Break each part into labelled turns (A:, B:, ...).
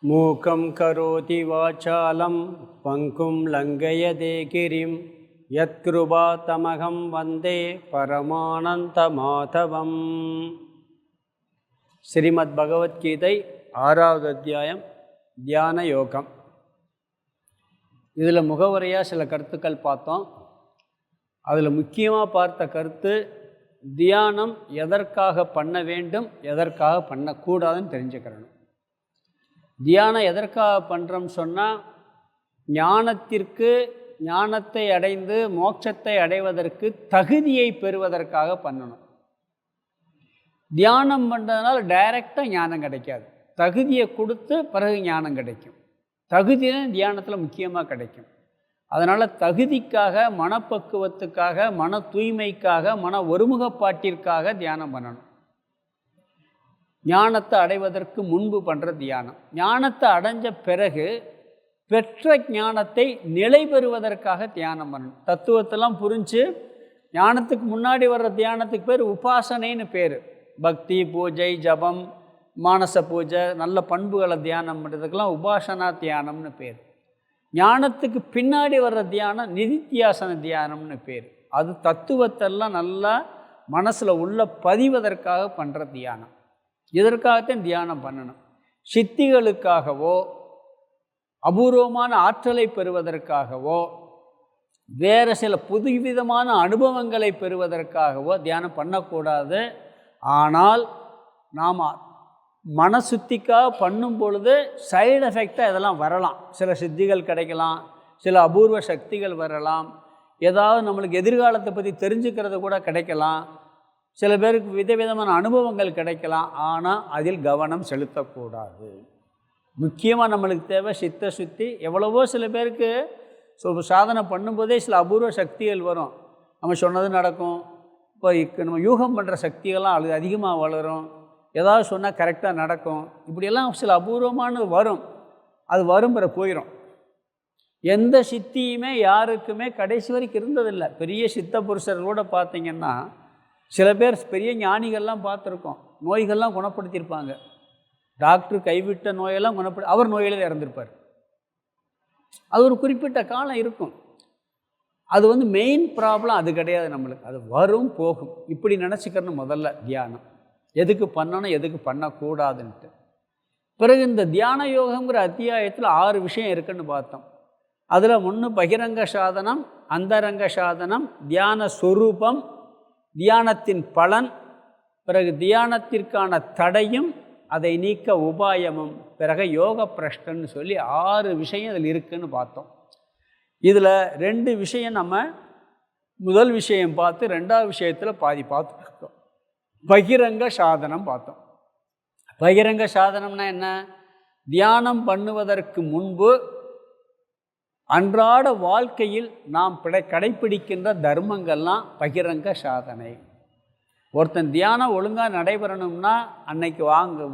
A: மூகம் கரோதி வாசாலம் பங்கும் லங்கயதே கிரிம் யத்கிருபா தமகம் வந்தே பரமானந்த மாதவம். ஸ்ரீமத் பகவத்கீதை 6வது அத்தியாயம் தியான யோகம். இதில் முகவரியாக சில கருத்துக்கள் பார்த்தோம். அதில் முக்கியமாக பார்த்த கருத்து, தியானம் எதற்காக பண்ண வேண்டும், எதற்காக பண்ணக்கூடாதுன்னு தெரிஞ்சுக்கிறணும். தியானம் எதற்காக பண்ணுறோம்னு சொன்னால், ஞானத்தை அடைந்து மோட்சத்தை அடைவதற்கு தகுதியை பெறுவதற்காக பண்ணணும். தியானம் பண்ணுறதுனால டைரெக்டாக ஞானம் கிடைக்காது. தகுதியை கொடுத்து பிறகு ஞானம் கிடைக்கும். தகுதியும் தியானத்தில் முக்கியமாக கிடைக்கும். அதனால் தகுதிக்காக, மனப்பக்குவத்துக்காக, மன தூய்மைக்காக, மன ஒருமுகப்பாட்டிற்காக தியானம் பண்ணணும். ஞானத்தை அடைவதற்கு முன்பு பண்ணுற தியானம். ஞானத்தை அடைஞ்ச பிறகு பெற்ற ஞானத்தை நிலை பெறுவதற்காக தியானம் பண்ணணும். தத்துவத்தெல்லாம் புரிஞ்சு ஞானத்துக்கு முன்னாடி வர்ற தியானத்துக்கு பேர் உபாசனைன்னு பேர். பக்தி, பூஜை, ஜபம், மானச பூஜை, நல்ல பண்புகளை தியானம் பண்ணுறதுக்கெல்லாம் உபாசனா தியானம்னு பேர். ஞானத்துக்கு பின்னாடி வர்ற தியானம் நிதித்தியாசன தியானம்னு பேர். அது தத்துவத்தெல்லாம் நல்லா மனசில் உள்ள பதிவதற்காக பண்ணுற தியானம். இதற்காகத்தான் தியானம் பண்ணணும். சித்திகளுக்காகவோ அபூர்வமான ஆற்றலை பெறுவதற்காகவோ வேறு சில புதுவிதமான அனுபவங்களை பெறுவதற்காகவோ தியானம் பண்ணக்கூடாது. ஆனால் நாம் மனசுத்திக்காக பண்ணும் பொழுது சைடு எஃபெக்டாக இதெல்லாம் வரலாம். சில சித்திகள் கிடைக்கலாம், சில அபூர்வ சக்திகள் வரலாம், ஏதாவது நம்மளுக்கு எதிர்காலத்தை பற்றி தெரிஞ்சுக்கிறது கூட கிடைக்கலாம், சில பேருக்கு விதவிதமான அனுபவங்கள் கிடைக்கலாம். ஆனால் அதில் கவனம் செலுத்தக்கூடாது. முக்கியமாக நம்மளுக்கு தேவை சித்த சுத்தி. எவ்வளவோ சில பேருக்கு சாதனை பண்ணும்போதே சில அபூர்வ சக்திகள் வரும். நம்ம சொன்னது நடக்கும். இப்போ நம்ம யூகம் பண்ணுற சக்திகள்லாம் அது அதிகமாக வளரும். ஏதாவது சொன்னால் கரெக்டாக நடக்கும். இப்படியெல்லாம் சில அபூர்வமானது வரும். அது வரும் பிற போயிடும். எந்த சித்தியுமே யாருக்குமே கடைசி வரைக்கும் இருந்ததில்லை. பெரிய சித்த புருஷர்களோட பார்த்திங்கன்னா சில பேர் பெரிய ஞானிகள்லாம் பார்த்துருக்கோம். நோய்கள்லாம் குணப்படுத்தியிருப்பாங்க. டாக்டர் கைவிட்ட நோயெல்லாம் அவர் நோயிலே இறந்துருப்பார். அது ஒரு குறிப்பிட்ட காலம் இருக்கும். அது மெயின் ப்ராப்ளம் அது கிடையாது நம்மளுக்கு. அது வரும் போகும். இப்படி நினச்சிக்கிறணும் முதல்ல தியானம். எதுக்கு பண்ணணும், எதுக்கு பண்ணக்கூடாதுன்ட்டு. பிறகு இந்த தியான யோகங்கிற அத்தியாயத்தில் 6 விஷயம் இருக்குன்னு பார்த்தோம். அதில் 1 பகிரங்க சாதனம், அந்தரங்க சாதனம், தியான ஸ்வரூபம், தியானத்தின் பலன், பிறகு தியானத்திற்கான தடையும் அதை நீக்க உபாயமும், பிறகு யோக பிரஷ்டன்னு சொல்லி 6 விஷயம் இதில் இருக்குதுன்னு பார்த்தோம். இதில் 2 விஷயம் நம்ம முதல் விஷயம் பார்த்து 2வது விஷயத்தில் பாதி பார்த்துருக்கோம். பகிரங்க சாதனம் பார்த்தோம். பகிரங்க சாதனம்னா என்ன? தியானம் பண்ணுவதற்கு முன்பு அன்றாட வாழ்க்கையில் நாம் கடைப்பிடிக்கின்ற தர்மங்கள்லாம் பகிரங்க சாதனை. ஒருத்தன் தியானம் ஒழுங்காக நடைபெறணும்னா அன்னைக்கு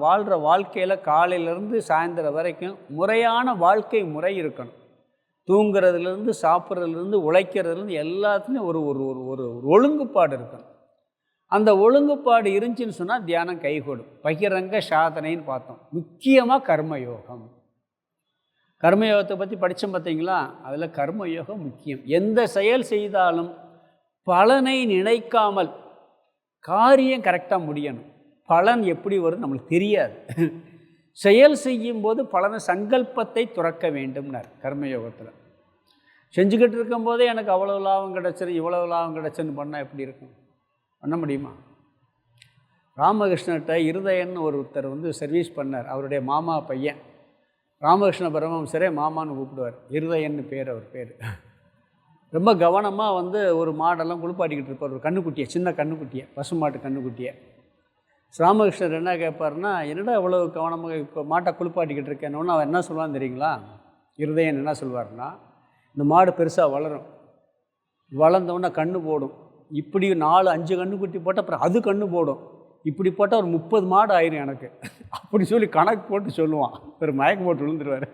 A: வாழ்கிற வாழ்க்கையில் காலையிலேருந்து சாயந்தரம் வரைக்கும் முறையான வாழ்க்கை முறை இருக்கணும். தூங்குறதுலேருந்து, சாப்பிட்றதுலேருந்து, உழைக்கிறதுலேருந்து எல்லாத்துலேயும் ஒரு ஒரு ஒரு ஒழுங்குப்பாடு இருக்கணும். அந்த ஒழுங்குப்பாடு இருந்துச்சுன்னு சொன்னால் தியானம் கைகூடும். பகிரங்க சாதனைன்னு பார்த்தோம். முக்கியமாக கர்மயோகம். கர்மயோகத்தை பற்றி படித்தோம் பார்த்தீங்களா? அதில் கர்மயோகம் முக்கியம். எந்த செயல் செய்தாலும் பலனை நினைக்காமல் காரியம் கரெக்டாக முடியணும். பலன் எப்படி வரும் நம்மளுக்கு தெரியாது. செயல் செய்யும்போது பலனை சங்கல்பத்தை துறக்க வேண்டும்னார் கர்மயோகத்தில். செஞ்சுக்கிட்டு இருக்கும்போதே எனக்கு அவ்வளோ லாபம் கிடச்சிரு, இவ்வளோ லாபம் கிடச்சுன்னு பண்ணால் எப்படி இருக்கும்? பண்ண முடியுமா? ராமகிருஷ்ணர்கிட்ட இருதயன்னு ஒருத்தர் சர்வீஸ் பண்ணார். அவருடைய மாமா பையன். ராமகிருஷ்ண பரமஹம்சரே மாமான்னு கூப்பிடுவார். இருதயன்னு பேர் அவர் பேர். ரொம்ப கவனமாக ஒரு மாடெல்லாம் குளிப்பாட்டிக்கிட்டு இருப்பார். ஒரு கண்ணுக்குட்டியை, சின்ன கண்ணுக்குட்டியை, பசுமாட்டு கண்ணுக்குட்டியை. ராமகிருஷ்ணர் என்ன கேட்பார்னா, என்னடா இவ்வளோ கவனமாக இப்போ மாட்டை குளிப்பாட்டிக்கிட்டு இருக்கேன்னு அவன் என்ன சொல்லுவான்னு தெரியுங்களா? இருதயன் என்ன சொல்வார்னா, இந்த மாடு பெருசாக வளரும், வளர்ந்தவுடனே கண்ணு போடும். இப்படி 4-5 கண்ணுக்குட்டி போட்டால் அப்புறம் அது கண்ணு போடும். இப்படி போட்டால் ஒரு 30 மாடு ஆயிரும் எனக்கு, அப்படி சொல்லி கணக்கு போட்டு சொல்லுவான். ஒரு மயக்கம் போட்டு விழுந்துருவார்.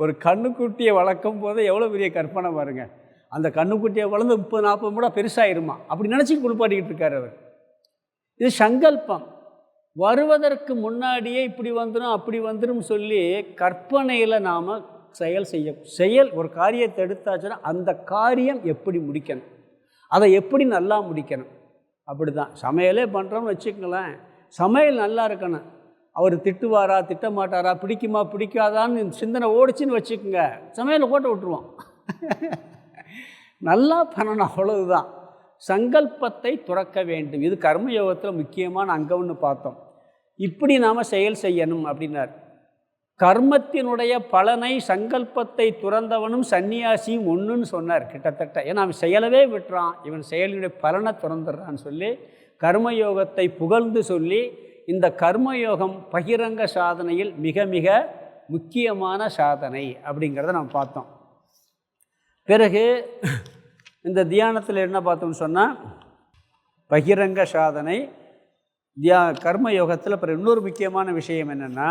A: ஒரு கண்ணுக்குட்டியை வளர்க்கும் போது எவ்வளோ பெரிய கற்பனை பாருங்கள். அந்த கண்ணுக்குட்டியை வளர்ந்து 30-40 மாடாக பெருசாகிருமா, அப்படி நினச்சி குளிப்பாட்டிக்கிட்டு இருக்கார் அவர். இது சங்கல்பம். வருவதற்கு முன்னாடியே இப்படி வந்துடும் அப்படி வந்துடும் சொல்லி கற்பனையில் நாம் செயல் ஒரு காரியத்தை எடுத்தாச்சுன்னா அந்த காரியம் எப்படி முடிக்கணும், அதை எப்படி நல்லா முடிக்கணும். அப்படி தான் சமையலே பண்ணுறோம்னு வச்சுக்கங்களேன். சமையல் நல்லா இருக்கணும். அவர் திட்டுவாரா திட்ட மாட்டாரா, பிடிக்குமா பிடிக்காதான்னு சிந்தனை ஓடிச்சின்னு வச்சுக்கோங்க, சமையலை போட்டு விட்டுருவோம். நல்லா பண்ணணும், அவ்வளவுதான். சங்கல்பத்தை துறக்க வேண்டும். இது கர்மயோகத்தில் முக்கியமான அங்கம்னு பார்த்தோம். இப்படி நாம் செயல் செய்யணும் அப்படின்னார். கர்மத்தினுடைய பலனை சங்கல்பத்தை துறந்தவனும் சன்னியாசியும் ஒன்றுன்னு சொன்னார் கிட்டத்தட்ட. ஏன்னா அவன் செயலவே விட்டுறான், இவன் செயலினுடைய பலனை துறந்துடுறான்னு சொல்லி கர்மயோகத்தை புகழ்ந்து சொல்லி இந்த கர்மயோகம் பகிரங்க சாதனையில் மிக மிக முக்கியமான சாதனை அப்படிங்கிறத நம்ம பார்த்தோம். பிறகு இந்த தியானத்தில் என்ன பார்த்தோம்னு சொன்னால், பகிரங்க சாதனை கர்மயோகத்தில் அப்புறம் இன்னொரு முக்கியமான விஷயம் என்னென்னா,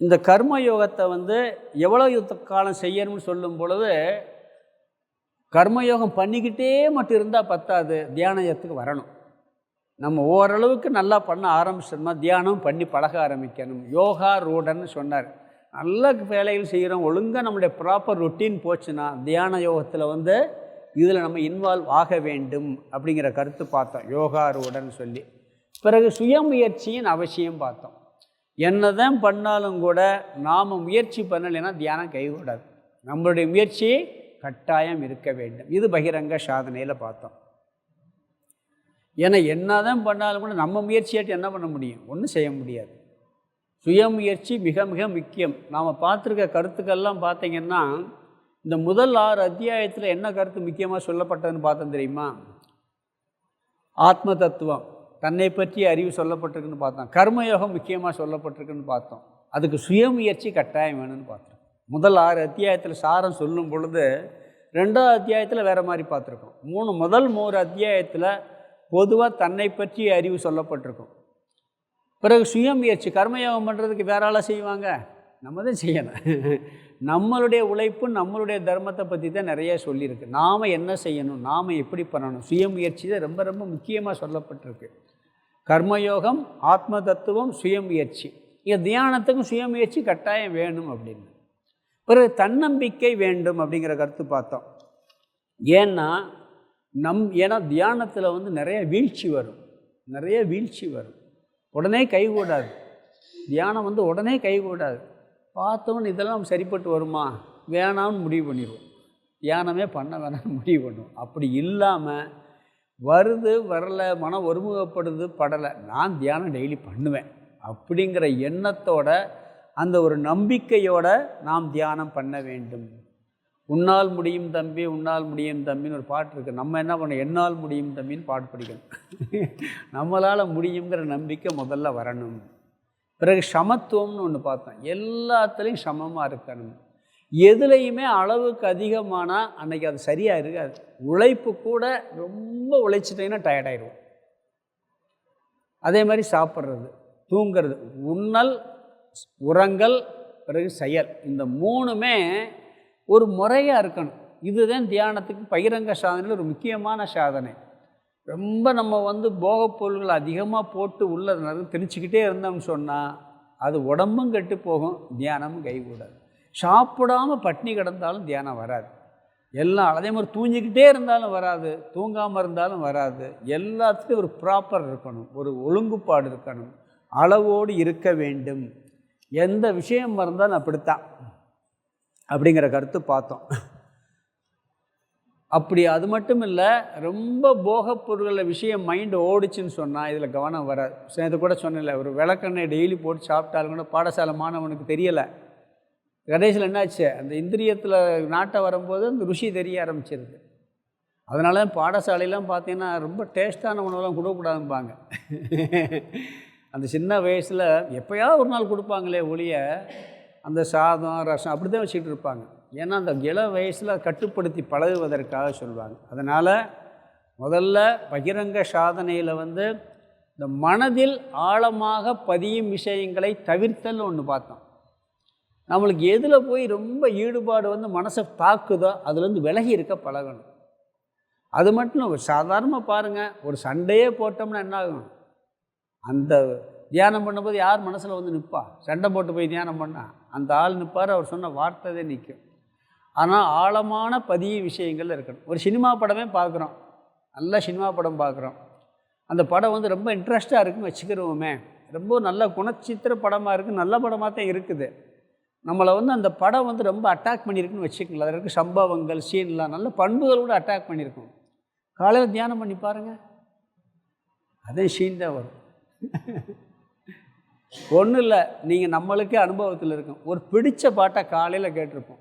A: இந்த கர்மயோகத்தை எவ்வளோ காலம் செய்யணும்னு சொல்லும் பொழுது கர்மயோகம் பண்ணிக்கிட்டே மட்டும் இருந்தால் பத்தாது, தியானத்துக்கு வரணும். நம்ம ஓரளவுக்கு நல்லா பண்ண ஆரம்பிச்சோம்னா தியானம் பண்ணி பழக ஆரம்பிக்கணும். யோகா ரூடன்னு சொன்னார். நல்ல வேலைகள் செய்கிறோம், ஒழுங்காக நம்முடைய ப்ராப்பர் ரொட்டீன் போச்சுன்னா தியான யோகத்தில் இதில் நம்ம இன்வால்வ் ஆக வேண்டும் அப்படிங்கிற கருத்து பார்த்தோம், யோகா ரூடன்னு சொல்லி. பிறகு சுயமுயற்சியின் அவசியம் பார்த்தோம். என்ன தான் பண்ணாலும் கூட நாம் முயற்சி பண்ணலைன்னா தியானம் கைகூடாது. நம்மளுடைய முயற்சி கட்டாயம் இருக்க வேண்டும். இது பகிரங்க சாதனையில் பார்த்தோம். ஏன்னா என்ன தான் பண்ணாலும் கூட நம்ம முயற்சியாட்டி என்ன பண்ண முடியும், ஒன்றும் செய்ய முடியாது. சுயமுயற்சி மிக மிக முக்கியம். நாம் பார்த்துருக்க கருத்துக்கள்லாம் பார்த்திங்கன்னா, இந்த முதல் 6 அத்தியாயத்தில் என்ன கருத்து முக்கியமாக சொல்லப்பட்டதுன்னு பார்த்தோம் தெரியுமா? ஆத்ம தத்துவம், தன்னை பற்றிய அறிவு சொல்லப்பட்டிருக்குன்னு பார்த்தோம். கர்மயோகம் முக்கியமாக சொல்லப்பட்டிருக்குன்னு பார்த்தோம். அதுக்கு சுயமுயற்சி கட்டாயம் வேணும்னு பார்த்தோம். முதல் 6 அத்தியாயத்தில் சாரம் சொல்லும் பொழுது 2ஆவது அத்தியாயத்தில் வேறு மாதிரி பார்த்துருக்கோம். முதல் 3 அத்தியாயத்தில் பொதுவாக தன்னை பற்றிய அறிவு சொல்லப்பட்டிருக்கும். பிறகு சுயமுயற்சி, கர்மயோகம் பண்ணுறதுக்கு வேற ஆளாக செய்வாங்க, நம்ம தான் செய்யணும். நம்மளுடைய உழைப்பு நம்மளுடைய தர்மத்தை பற்றி தான் நிறைய சொல்லியிருக்கு. நாம் என்ன செய்யணும், நாம் எப்படி பண்ணணும், சுயமுயற்சி தான் ரொம்ப ரொம்ப முக்கியமாக சொல்லப்பட்டிருக்கு. கர்மயோகம், ஆத்ம தத்துவம், சுயமுயற்சி. இங்கே தியானத்துக்கும் சுயமுயற்சி கட்டாயம் வேணும் அப்படின்னு. பிறகு தன்னம்பிக்கை வேண்டும் அப்படிங்கிற கருத்து பார்த்தோம். ஏன்னா தியானத்தில் நிறைய வீழ்ச்சி வரும், உடனே கைகூடாது. தியானம் உடனே கைகூடாது. பார்த்தோன்னு இதெல்லாம் நம்ம சரிப்பட்டு வருமா, வேணாம்னு முடிவு பண்ணிடுவோம். தியானமே பண்ண வேணாம்னு முடிவு பண்ணுவோம். அப்படி இல்லாமல் வருது வரலை, மனம் ஒருமுகப்படுது படலை, நான் தியானம் டெய்லி பண்ணுவேன் அப்படிங்கிற எண்ணத்தோட, அந்த ஒரு நம்பிக்கையோட நாம் தியானம் பண்ண வேண்டும். உன்னால் முடியும் தம்பி, உன்னால் முடியும் தம்பின்னு ஒரு பாட்டு இருக்குது. நம்ம என்ன பண்ணோம், என்னால் முடியும் தம்பின்னு பாட்டு படிக்கணும். நம்மளால் முடியுங்கிற நம்பிக்கை முதல்ல வரணும். பிறகு சமத்துவம்னு ஒன்று பார்த்தோம். எல்லாத்துலேயும் சமமாக இருக்கணும். எதுலேயுமே அளவுக்கு அதிகமானால் அன்றைக்கி அது சரியாக இருக்காது. உழைப்பு கூட ரொம்ப உழைச்சிட்டிங்கன்னா டயர்டாயிடுவோம். அதே மாதிரி சாப்பிட்றது, தூங்கிறது, உண்ணல், உறங்கல், பிறகு செயல், இந்த 3மே ஒரு முறையாக இருக்கணும். இதுதான் தியானத்துக்கு பகிரங்க சாதனையில் ஒரு முக்கியமான சாதனை. ரொம்ப நம்ம போகப் பொருள்கள் அதிகமாக போட்டு உள்ள திணிச்சிக்கிட்டே இருந்தோம்னு சொன்னால் அது உடம்பும் கெட்டு போகும், தியானமும் கைகூடாது. சாப்பிடாமல் பட்னி கிடந்தாலும் தியானம் வராது. எல்லாம் அதே மாதிரி தூங்கிக்கிட்டே இருந்தாலும் வராது, தூங்காமல் இருந்தாலும் வராது. எல்லாத்துக்கும் ஒரு ப்ராப்பர் இருக்கணும், ஒரு ஒழுங்குப்பாடு இருக்கணும், அளவோடு இருக்க வேண்டும். எந்த விஷயம் இருந்தாலும் அப்படித்தான் அப்படிங்கிற கருத்து பார்த்தோம். அப்படி அது மட்டும் இல்லை, ரொம்ப போகப் பொருள்களில் விஷயம் மைண்டு ஓடிச்சுன்னு சொன்னால் இதில் கவனம் வராது. இது கூட சொன்னல, ஒரு விளக்கெண்ணெய் டெய்லி போட்டு சாப்பிட்டாலும் கூட பாடசாலை மாணவனுக்கு தெரியலை. கடைசியில் என்னாச்சு, அந்த இந்திரியத்தில் நாட்டை வரும்போது அந்த ருசி தெரிய ஆரம்பிச்சிருது. அதனால தான் பாடசாலையெல்லாம் பார்த்தீங்கன்னா ரொம்ப டேஸ்ட்டான உணவெல்லாம் கொடுக்கக்கூடாதும்பாங்க. அந்த சின்ன வயசில் எப்போயாவது ஒரு நாள் கொடுப்பாங்களே ஒழிய, அந்த சாதம் ரசம் அப்படி தான் வச்சுக்கிட்டு இருப்பாங்க. ஏன்னா அந்த இளம் வயசில் கட்டுப்படுத்தி பழகுவதற்காக சொல்லுவாங்க. அதனால் முதல்ல பகிரங்க சாதனையில் இந்த மனதில் ஆழமாக பதியும் விஷயங்களை தவிர்த்தல்னு ஒன்று பார்த்தோம். நம்மளுக்கு எதில் போய் ரொம்ப ஈடுபாடு மனசை தாக்குதோ அதுலேருந்து விலகி இருக்க பழகணும். அது மட்டும் இல்லை, சாதாரணமாக பாருங்கள், ஒரு சண்டையே போட்டோம்னா என்ன ஆகும், அந்த தியானம் பண்ணும்போது யார் மனசில் வந்து நிற்பா? சண்டை போட்டு போய் தியானம் பண்ணால் அந்த ஆள் நிற்பார், அவர் சொன்ன வார்த்தை தான் நிற்கும். ஆனால் ஆழமான பதிய விஷயங்கள் இருக்கணும். ஒரு சினிமா படமே பார்க்குறோம், நல்ல சினிமா படம் பார்க்குறோம், அந்த படம் வந்து ரொம்ப இன்ட்ரெஸ்ட்டாக இருக்குன்னு வச்சுக்கிறோமே, ரொம்ப நல்ல குணச்சித்திர படமாக இருக்குது, நல்ல படமாக தான் இருக்குது, நம்மளை வந்து அந்த படம் வந்து ரொம்ப அட்டாக் பண்ணியிருக்குன்னு வச்சுக்கலாம். அதில் இருக்க சம்பவங்கள் சீன்லாம் நல்ல பண்புகளோடு அட்டாக் பண்ணியிருக்கோம். காலையில் தியானம் பண்ணி பாருங்கள், அதே சீன் தான் வரும். ஒன்றும் இல்லை, நீங்கள் நம்மளுக்கே அனுபவத்தில் இருக்கும். ஒரு பிடித்த பாட்டை காலையில் கேட்டிருப்போம்,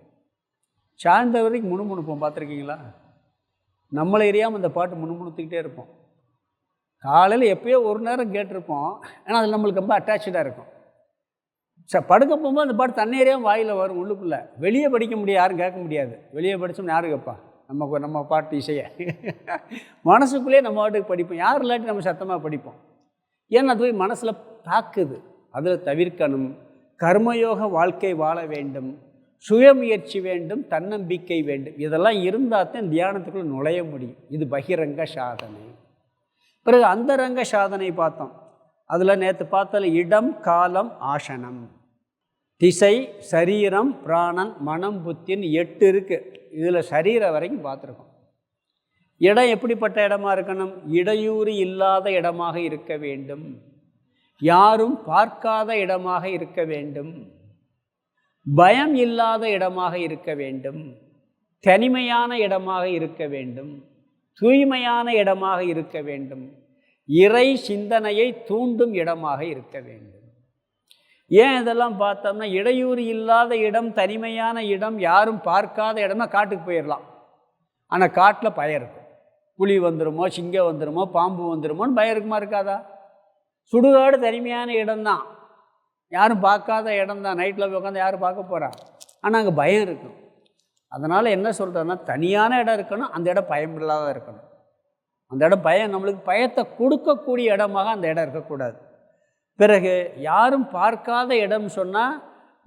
A: சாய்ந்த வரைக்கும் முணுமுணுப்போம், பார்த்துருக்கீங்களா? நம்மளை எரியாமல் அந்த பாட்டு முணுமுணுத்துக்கிட்டே இருப்போம். காலையில் எப்போயோ ஒரு நேரம் கேட்டிருப்போம், ஏன்னா அதில் நம்மளுக்கு ரொம்ப அட்டாச்சாக இருக்கும். படுக்க போகும்போது அந்த பாட்டு தண்ணீரையும் வாயில் வரும் உள்ளுக்குள்ளே. வெளியே படிக்க முடியாது, யாரும் கேட்க முடியாது. வெளியே படித்தோம்னா யாரு கேட்பா? நம்ம பாட்டு இசையை மனசுக்குள்ளேயே நம்ம பாட்டுக்கு படிப்போம். யார் இல்லாட்டி நம்ம சத்தமாக படிப்போம். ஏன்னா அது போய் மனசில் தாக்குது. அதில் தவிர்க்கணும். கர்மயோக வாழ்க்கை வாழ வேண்டும், சுயமுயற்சி வேண்டும், தன்னம்பிக்கை வேண்டும். இதெல்லாம் இருந்தால் தான் தியானத்துக்குள்ளே நுழைய முடியும். இது பகிரங்க சாதனை. பிறகு அந்தரங்க சாதனை பார்த்தோம். அதில் நேற்று பார்த்தால இடம், காலம், ஆசனம், திசை, சரீரம், பிராணன், மனம், புத்தின்னு 8 இருக்குது. இதில் சரீரம் வரைக்கும் பார்த்துருக்கோம். இடம் எப்படிப்பட்ட இடமா இருக்கணும்? இடையூறு இல்லாத இடமாக இருக்க வேண்டும், யாரும் பார்க்காத இடமாக இருக்க வேண்டும், பயம் இல்லாத இடமாக இருக்க வேண்டும், தனிமையான இடமாக இருக்க வேண்டும், தூய்மையான இடமாக இருக்க வேண்டும், இறை சிந்தனையை தூண்டும் இடமாக இருக்க வேண்டும். ஏன் இதெல்லாம் பார்த்தோம்னா, இடையூறு இல்லாத இடம், தனிமையான இடம், யாரும் பார்க்காத இடம்னா காட்டுக்கு போயிடலாம். ஆனால் காட்டில் பயம் இருக்கும். புலி வந்துடுமோ, சிங்கம் வந்துடுமோ, பாம்பு வந்துடுமோன்னு பயம் இருக்குமா? இருக்காதா? சுடுகாடு தனிமையான இடம்தான், யாரும் பார்க்காத இடம்தான். நைட்டில் போய் உட்காந்து யாரும் பார்க்க போகிறா? ஆனால் அங்கே பயம் இருக்கும். அதனால் என்ன சொல்கிறேன்னா, தனியான இடம் இருக்கணும், அந்த இடம் பயம் இல்லாத இருக்கணும். அந்த இடம் பயம், நம்மளுக்கு பயத்தை கொடுக்கக்கூடிய இடமாக அந்த இடம் இருக்கக்கூடாது. பிறகு யாரும் பார்க்காத இடம் சொன்னால்,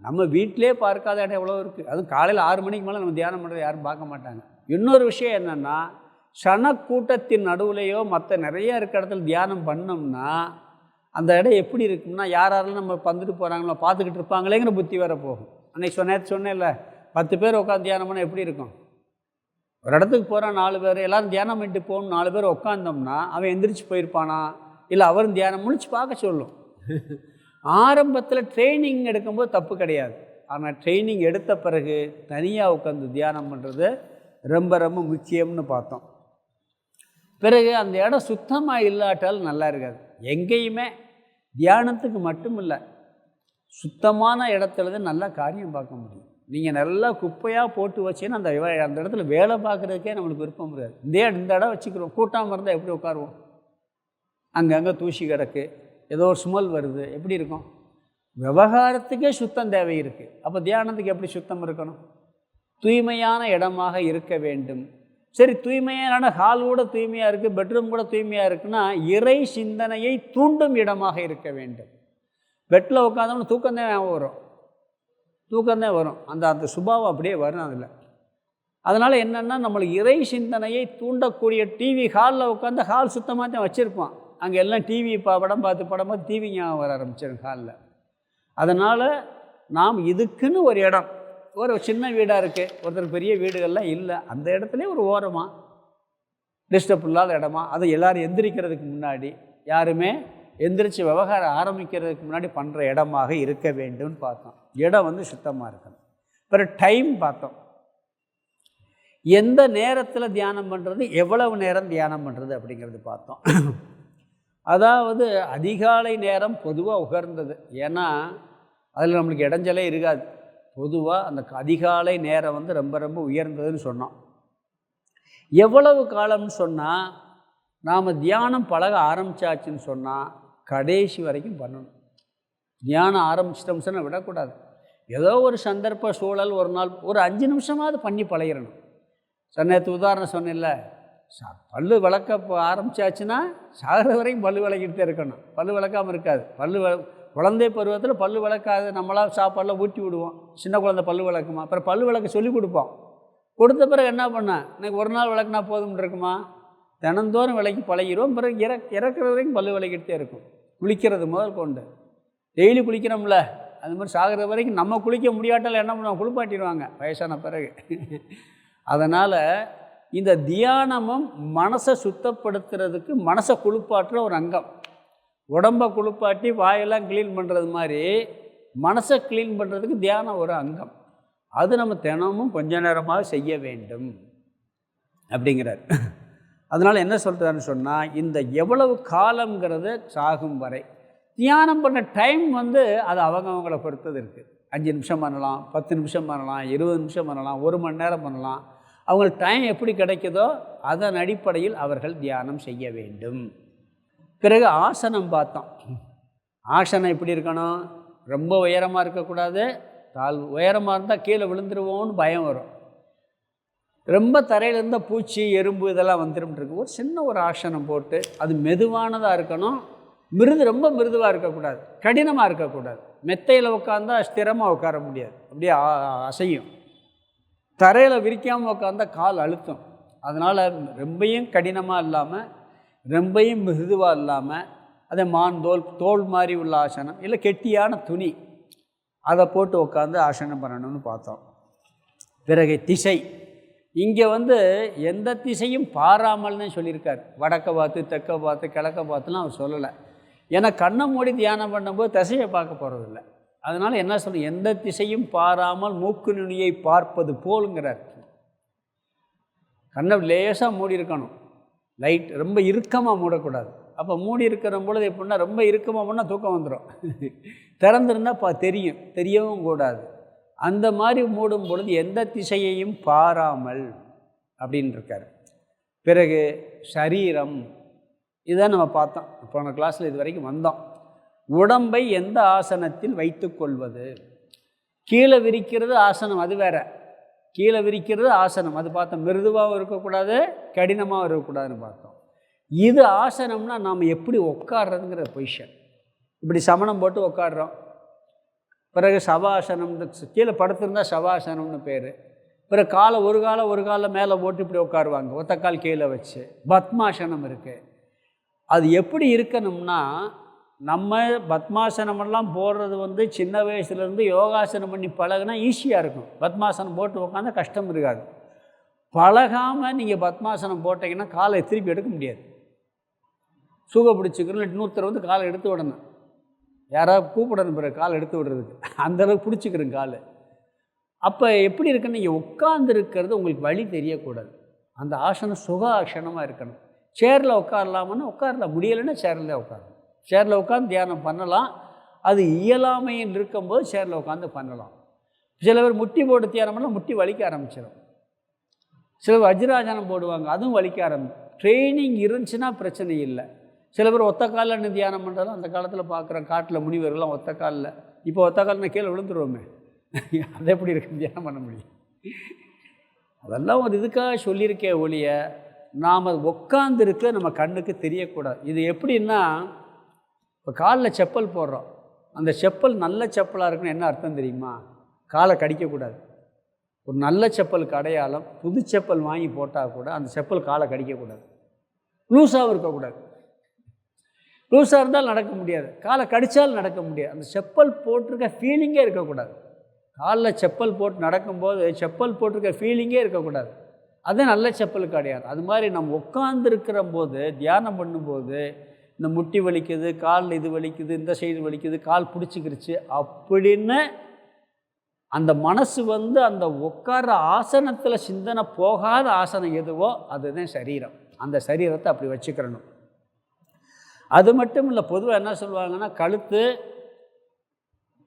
A: நம்ம வீட்டிலே பார்க்காத இடம் எவ்வளோ இருக்குது. அதுவும் காலையில் 6 மணிக்கு மேலே நம்ம தியானம் பண்ணுறது யாரும் பார்க்க மாட்டாங்க. இன்னொரு விஷயம் என்னென்னா, சனக்கூட்டத்தின் நடுவுலையோ மற்ற நிறைய இருக்க இடத்துல தியானம் பண்ணோம்னா அந்த இடம் எப்படி இருக்கும்னா, யாரெல்லாம் நம்ம வந்துட்டு போகிறாங்களோ பார்த்துக்கிட்டு இருப்பாங்களேங்கிற புத்தி வேற போகும். அன்றைக்கி நேற்று சொன்னேன்ல, 10 பேர் உட்காந்து தியானம் பண்ணால் எப்படி இருக்கும்? ஒரு இடத்துக்கு போகிறான் 4 பேர், எல்லோரும் தியானம் பண்ணிட்டு போகணும், 4 பேர் உட்காந்தோம்னா அவன் எந்திரிச்சு போயிருப்பானா, இல்லை அவரும் தியானம் முடிச்சு பார்க்க சொல்லும். ஆரம்பத்தில் ட்ரைனிங் எடுக்கும்போது தப்பு கிடையாது. ஆனால் ட்ரைனிங் எடுத்த பிறகு தனியாக உட்காந்து தியானம் பண்ணுறது ரொம்ப ரொம்ப முக்கியம்னு பார்த்தோம். பிறகு அந்த இடம் சுத்தமாக இல்லாட்டாலும் நல்லா இருக்காது. எங்கேயுமே தியானத்துக்கு மட்டும் இல்லை, சுத்தமான இடத்துல தான் நல்லா காரியம் பார்க்க முடியும். நீங்கள் நல்லா குப்பையாக போட்டு வச்சீங்கன்னா அந்த இடத்துல வேலை பார்க்குறதுக்கே நம்மளுக்கு விருப்பம் முடியாது. இந்த இடம் வச்சுக்கிறோம், கூட்டாமல் இருந்தால் எப்படி உட்காருவோம்? அங்கங்கே தூசி கிடக்கு, ஏதோ ஒரு ஸ்மெல் வருது, எப்படி இருக்கும்? விவகாரத்துக்கே சுத்தம் தேவை இருக்குது. அப்போ தியானத்துக்கு எப்படி சுத்தம் இருக்கணும்? தூய்மையான இடமாக இருக்க வேண்டும். சரி, தூய்மையான ஹால் கூட தூய்மையாக இருக்குது, பெட்ரூம் கூட தூய்மையாக இருக்குன்னா இறை சிந்தனையை தூண்டும் இடமாக இருக்க வேண்டும். பெட்டில் உட்காந்தோம்னா தூக்கம்தான் வரும், தூக்கம்தான் வரும். அந்த சுபாவம் அப்படியே வரும் அதில். அதனால் என்னென்னா, நம்மளுக்கு இறை சிந்தனையை தூண்டக்கூடிய டிவி ஹாலில் உட்காந்து ஹால் சுத்தமாக தான் வச்சுருப்போம். அங்கே எல்லாம் டிவி படம் பார்த்து டிவி ஞாபகம் வர ஆரம்பிச்சிடும் ஹாலில். அதனால் நாம் இதுக்குன்னு ஒரு இடம், ஒரு சின்ன வீடாக இருக்குது, ஒருத்தர் பெரிய வீடுகள்லாம் இல்லை, அந்த இடத்துல ஒரு ஓரமாக டிஸ்டர்ப் இல்லாத இடமா, அது எல்லோரும் எந்திரிக்கிறதுக்கு முன்னாடி, யாருமே எந்திரிச்சு விவகாரம் ஆரம்பிக்கிறதுக்கு முன்னாடி பண்ணுற இடமாக இருக்க வேண்டும்னு பார்த்தோம். இடம் சுத்தமாக இருக்கணும். பிறகு டைம் பார்த்தோம். எந்த நேரத்தில் தியானம் பண்ணுறது, எவ்வளவு நேரம் தியானம் பண்ணுறது அப்படிங்கிறது பார்த்தோம். அதாவது அதிகாலை நேரம் பொதுவாக உகர்ந்தது. ஏன்னா அதில் நம்மளுக்கு இடைஞ்சலே இருக்காது. பொதுவாக அந்த அதிகாலை நேரம் ரொம்ப ரொம்ப உயர்ந்ததுன்னு சொன்னோம். எவ்வளவு காலம்னு சொன்னால், நாம் தியானம் பழக ஆரம்பித்தாச்சுன்னு சொன்னால் கடைசி வரைக்கும் பண்ணணும். தியானம் ஆரம்பிச்சிட்டோம்னு சொன்னால் விடக்கூடாது. ஏதோ ஒரு சந்தர்ப்ப சூழல், ஒரு நாள் ஒரு 5 நிமிஷமாவது பண்ணி பழகிடணும். நேற்று உதாரணம் சொன்னேன்ல, பல்லு விளக்க ஆரம்பித்தாச்சுன்னா சாகிற வரைக்கும் பல்லு விளக்கிட்டு இருக்கணும். பல்லு விளக்காமல் இருக்காது. குழந்தை பருவத்தில் பல்லு விளக்காது, நம்மளாக சாப்பாடெலாம் ஊட்டி விடுவோம். சின்ன குழந்தை பல்லு விளக்குமா, அப்புறம் பல்லு விளக்க சொல்லி கொடுப்போம். கொடுத்த பிறகு என்ன பண்ணேன், எனக்கு ஒரு நாள் விளக்குனா போதும்னு இருக்குமா? தினந்தோறும் விளக்கி பழகிடுவோம். பிறகு இறக்குற வரைக்கும் பல்லு விளக்கிட்டே இருக்கும். குளிக்கிறது முதல் கொண்டு. டெய்லி குளிக்கிறோம்ல, அது மாதிரி சாகிற வரைக்கும் நம்ம குளிக்க முடியாட்டால் என்ன பண்ணுவோம், குளிப்பாட்டிடுவாங்க வயசான பிறகு. அதனால் இந்த தியானமும் மனசை சுத்தப்படுத்துறதுக்கு, மனசை குளிப்பாட்டுற ஒரு அங்கம். உடம்பை குளிப்பாட்டி வாயெல்லாம் க்ளீன் பண்ணுறது மாதிரி மனசை க்ளீன் பண்ணுறதுக்கு தியானம் ஒரு அங்கம். அது நம்ம தினமும் கொஞ்ச நேரமாக செய்ய வேண்டும் அப்படிங்கிறார். அதனால் என்ன சொல்கிறாருன்னு சொன்னால், இந்த எவ்வளவு காலங்கிறது சாகும் வரை. தியானம் பண்ண டைம் வந்து அது அவங்கவங்களை பொறுத்தது இருக்குது. 5 நிமிஷம் பண்ணலாம், 10 நிமிஷம் பண்ணலாம், 20 நிமிஷம் பண்ணலாம், 1 மணி நேரம் பண்ணலாம். அவங்களுக்கு டைம் எப்படி கிடைக்குதோ அதன் அடிப்படையில் அவர்கள் தியானம் செய்ய வேண்டும். பிறகு ஆசனம் பார்த்தோம். ஆசனம் எப்படி இருக்கணும், ரொம்ப உயரமாக இருக்கக்கூடாது, உயரமாக இருந்தால் கீழே விழுந்துருவோன்னு பயம் வரும். ரொம்ப தரையில் இருந்தால் பூச்சி எறும்பு இதெல்லாம் வந்துரும்ன்ருக்கு. ஒரு சின்ன ஒரு ஆசனம் போட்டு அது மெதுவானதாக இருக்கணும். ரொம்ப மிருதுவாக இருக்கக்கூடாது, கடினமாக இருக்கக்கூடாது. மெத்தையில் உட்காந்தா ஸ்திரமாக உட்கார முடியாது, அப்படியே அசையும். தரையில் விரிக்காமல் உட்காந்தா கால் அழுத்தம். அதனால் ரொம்பையும் கடினமாக இல்லாமல் ரொம்பையும் மிருதுவாக இல்லாமல், அதே தோல் மாதிரி உள்ள ஆசனம், இல்லை கெட்டியான துணி அதை போட்டு உட்காந்து ஆசனம் பண்ணணும்னு பார்த்தோம். பிறகு திசை. இங்கே வந்து எந்த திசையும் பாராமல்னு சொல்லியிருக்கார். வடக்க பார்த்து, தெற்க பார்த்து, கிழக்க பார்த்துலாம் அவர் சொல்லலை. ஏன்னா கண்ணை மூடி தியானம் பண்ணும்போது திசையை பார்க்க போகிறதில்ல. அதனால் என்ன சொல்லணும், எந்த திசையும் பாராமல் மூக்கு நுனியை பார்ப்பது போலுங்கிறார். கண்ணை லேசாக மூடி இருக்கணும், லைட் ரொம்ப இறுக்கமாக மூடக்கூடாது. அப்போ மூடி இருக்கிற பொழுது எப்படின்னா, ரொம்ப இறுக்கமாக பண்ணால் தூக்கம் வந்துடும். திறந்துருந்தால் தெரியவும் கூடாது. அந்த மாதிரி மூடும் பொழுது எந்த திசையையும் பாராமல் அப்படின்னு இருக்கார். பிறகு சரீரம், இதை நம்ம பார்த்தோம் போன கிளாஸில், இது வரைக்கும் வந்தோம். உடம்பை எந்த ஆசனத்தில் வைத்து கொள்வது. கீழே விரிக்கிறது ஆசனம், அது வேற. கீழே விரிக்கிறது ஆசனம், அது பார்த்தோம். மிருதுவாகவும் இருக்கக்கூடாது, கடினமாகவும் இருக்கக்கூடாதுன்னு பார்த்தோம். இது ஆசனம்னா நாம் எப்படி உட்காடுறதுங்கிற பொசிஷன். இப்படி சமணம் போட்டு உட்காடுறோம். பிறகு சவாசனம், கீழே படுத்திருந்தால் சவாசனம்னு பேர். பிறகு காலை ஒரு காலை மேலே போட்டு இப்படி உட்காருவாங்க, ஒத்த கால் கீழே வச்சு. பத்மாசனம் இருக்குது. அது எப்படி இருக்கணும்னா, நம்ம பத்மாசனமெல்லாம் போடுறது வந்து சின்ன வயசுலேருந்து யோகாசனம் பண்ணி பழகுனா ஈஸியாக இருக்கும். பத்மாசனம் போட்டு உட்காந்தா கஷ்டம் இருக்காது. பழகாமல் நீங்கள் பத்மாசனம் போட்டிங்கன்னா காலை திருப்பி எடுக்க முடியாது. சூக பிடிச்சிக்கிறோம், இன்னொருத்தர் வந்து காலை எடுத்து விடணும், யாராவது கூப்பிடணும் பிறகு காலை எடுத்து விடுறதுக்கு. அந்தளவுக்கு பிடிச்சிக்கிறோம் காலை. அப்போ எப்படி இருக்குன்னு, நீங்கள் உட்கார்ந்துருக்கிறது உங்களுக்கு வழி தெரியக்கூடாது. அந்த ஆசனம் சுக ஆசனமாக இருக்கணும். சேரில் உட்காரலாமன்னா உட்காரலாம், முடியலைன்னா சேரில் உட்காரலாம். சேரில் உட்காந்து தியானம் பண்ணலாம். அது இயலாமையில் இருக்கும்போது சேரில் உட்காந்து பண்ணலாம். சில பேர் முட்டி போட்டு தியானம் பண்ணால் முட்டி வலிக்க ஆரம்பிச்சிடும். சில பேர் வஜ்ராசனம் போடுவாங்க, அதுவும் வலிக்க ஆரம்பிக்கும். ட்ரைனிங் இருந்துச்சுன்னா பிரச்சனை இல்லை. சில பேர் ஒத்த காலில் தியானம் பண்ணுறதும் அந்த காலத்தில் பார்க்குறேன். காட்டில் முனிவர்கள்லாம் ஒத்த காலில். இப்போ ஒத்த காலில் கீழே விழுந்துருவோமே, அதை எப்படி இருக்கு தியானம் பண்ண முடியும்? அதெல்லாம் ஒரு இதுக்காக சொல்லியிருக்கே ஒழிய, நாம் உட்காந்துருக்க நம்ம கண்ணுக்கு தெரியக்கூடாது. இது எப்படின்னா, இப்போ காலில் செப்பல் போடுறோம், அந்த செப்பல் நல்ல செப்பலாக இருக்குன்னு என்ன அர்த்தம் தெரியுமா? காலை கடிக்கக்கூடாது. ஒரு நல்ல செப்பலுக்கு அடையாளம், புது செப்பல் வாங்கி போட்டால் கூட அந்த செப்பல் காலை கடிக்கக்கூடாது. லூஸாகவும் இருக்கக்கூடாது. லூஸாக இருந்தால் நடக்க முடியாது, காலை கடித்தால் நடக்க முடியாது. அந்த செப்பல் போட்டிருக்க ஃபீலிங்கே இருக்கக்கூடாது. காலில் செப்பல் போட்டு நடக்கும்போது செப்பல் போட்டிருக்க ஃபீலிங்கே இருக்கக்கூடாது. அதே நல்ல செப்பலுக்கு அடையாது. அது மாதிரி நம்ம உட்காந்துருக்கிற போது, தியானம் பண்ணும்போது, இந்த முட்டி வலிக்குது, காலில் இது வலிக்குது, இந்த சைடு வலிக்குது, கால் பிடிச்சிக்கிருச்சு அப்படின்னு அந்த மனசு வந்து அந்த உட்கார்ற ஆசனத்தில் சிந்தனை போகாத ஆசனம் எதுவோ அதுதான் சரீரம். அந்த சரீரத்தை அப்படி வச்சுக்கிறணும். அது மட்டும் இல்லை, பொதுவாக என்ன சொல்லுவாங்கன்னா, கழுத்து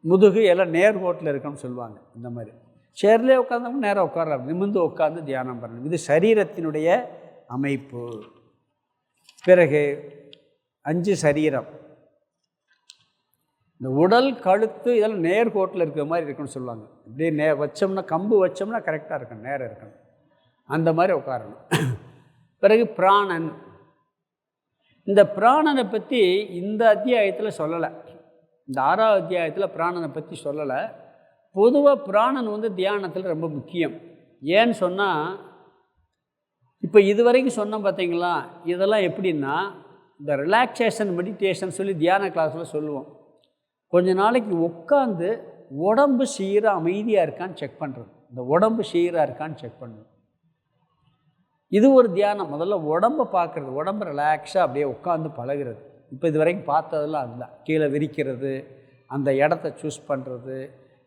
A: முதுகு எல்லாம் நேர்கோட்டில் இருக்கணும்னு சொல்லுவாங்க. இந்த மாதிரி சேர்லேயே உட்காந்தோம்னா நேராக உட்கார, நிமிர்ந்து உட்காந்து தியானம் பண்ணணும். இது சரீரத்தினுடைய அமைப்பு. பிறகு 5 சரீரம். இந்த உடல், கழுத்து இதெல்லாம் நேர்கோட்டில் இருக்கிற மாதிரி இருக்குன்னு சொல்லுவாங்க. இப்படியே வச்சோம்னா, கம்பு வச்சோம்னா கரெக்டாக இருக்கணும், நேரம் இருக்கணும், அந்த மாதிரி உட்காரணும். பிறகு பிராணன். இந்த பிராணனை பற்றி இந்த அத்தியாயத்தில் சொல்லலை. இந்த 6ஆவது அத்தியாயத்தில் பிராணனை பற்றி சொல்லலை. பொதுவாக பிராணன் வந்து தியானத்தில் ரொம்ப முக்கியம். ஏன்னு சொன்னால், இப்போ இதுவரைக்கும் சொன்னோம் பார்த்தீங்களா, இதெல்லாம் எப்படின்னா, இந்த ரிலாக்ஸேஷன் மெடிடேஷன் சொல்லி தியான கிளாஸில் சொல்லுவோம். கொஞ்ச நாளைக்கு உட்காந்து உடம்பு சீராக அமைதியாக இருக்கான்னு செக் பண்ணுறது. இந்த உடம்பு சீராக இருக்கான்னு செக் பண்ணுறது. இது ஒரு தியானம். முதல்ல உடம்பை பார்க்குறது, உடம்பு ரிலாக்ஸாக அப்படியே உட்காந்து பழகிறது. இப்போ இது வரைக்கும் பார்த்ததெல்லாம் அதுதான். கீழே விரிக்கிறது, அந்த இடத்த சூஸ் பண்ணுறது,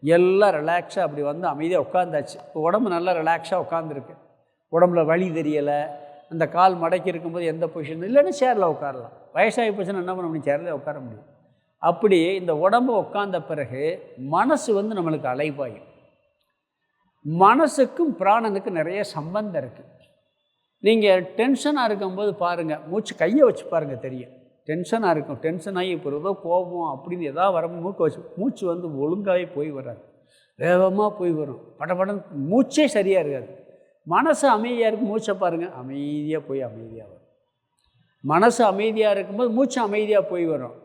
A: எல்லாம் ரிலாக்ஸாக அப்படி வந்து அமைதியாக உட்காந்தாச்சு. இப்போ உடம்பு நல்லா ரிலாக்ஸாக உட்காந்துருக்கு. உடம்புல வலி தெரியலை. அந்த கால் மடக்கி இருக்கும்போது எந்த பொசிஷன் இல்லைன்னா சேரில் உட்காரலாம். வயசாகி போச்சுன்னா என்ன பண்ண முடியும்? சேரில் உட்கார முடியும். அப்படி இந்த உடம்பு உட்கார்ந்த பிறகு மனசு வந்து நம்மளுக்கு அலைபாயும். மனசுக்கும் பிராணனுக்கும் நிறைய சம்பந்தம் இருக்குது. நீங்கள் டென்ஷனாக இருக்கும்போது பாருங்கள், மூச்சு கையை வச்சு பாருங்கள், தெரியும். டென்ஷனாக இருக்கும். டென்ஷன் ஆகி இப்போ ஏதோ கோபம் அப்படின்னு எதாவது வர மூக்கை வச்சு மூச்சு வந்து ஒழுங்காகவே போய் வராது, வேகமாக போய் வரும். படபடன்னு மூச்சே சரியாக இருக்காது. மனசு அமைதியாக இருக்கும், மூச்சை பாருங்கள், அமைதியாக போய் அமைதியாக வரும். மனசு அமைதியாக இருக்கும்போது மூச்சு அமைதியாக போய் வரும்.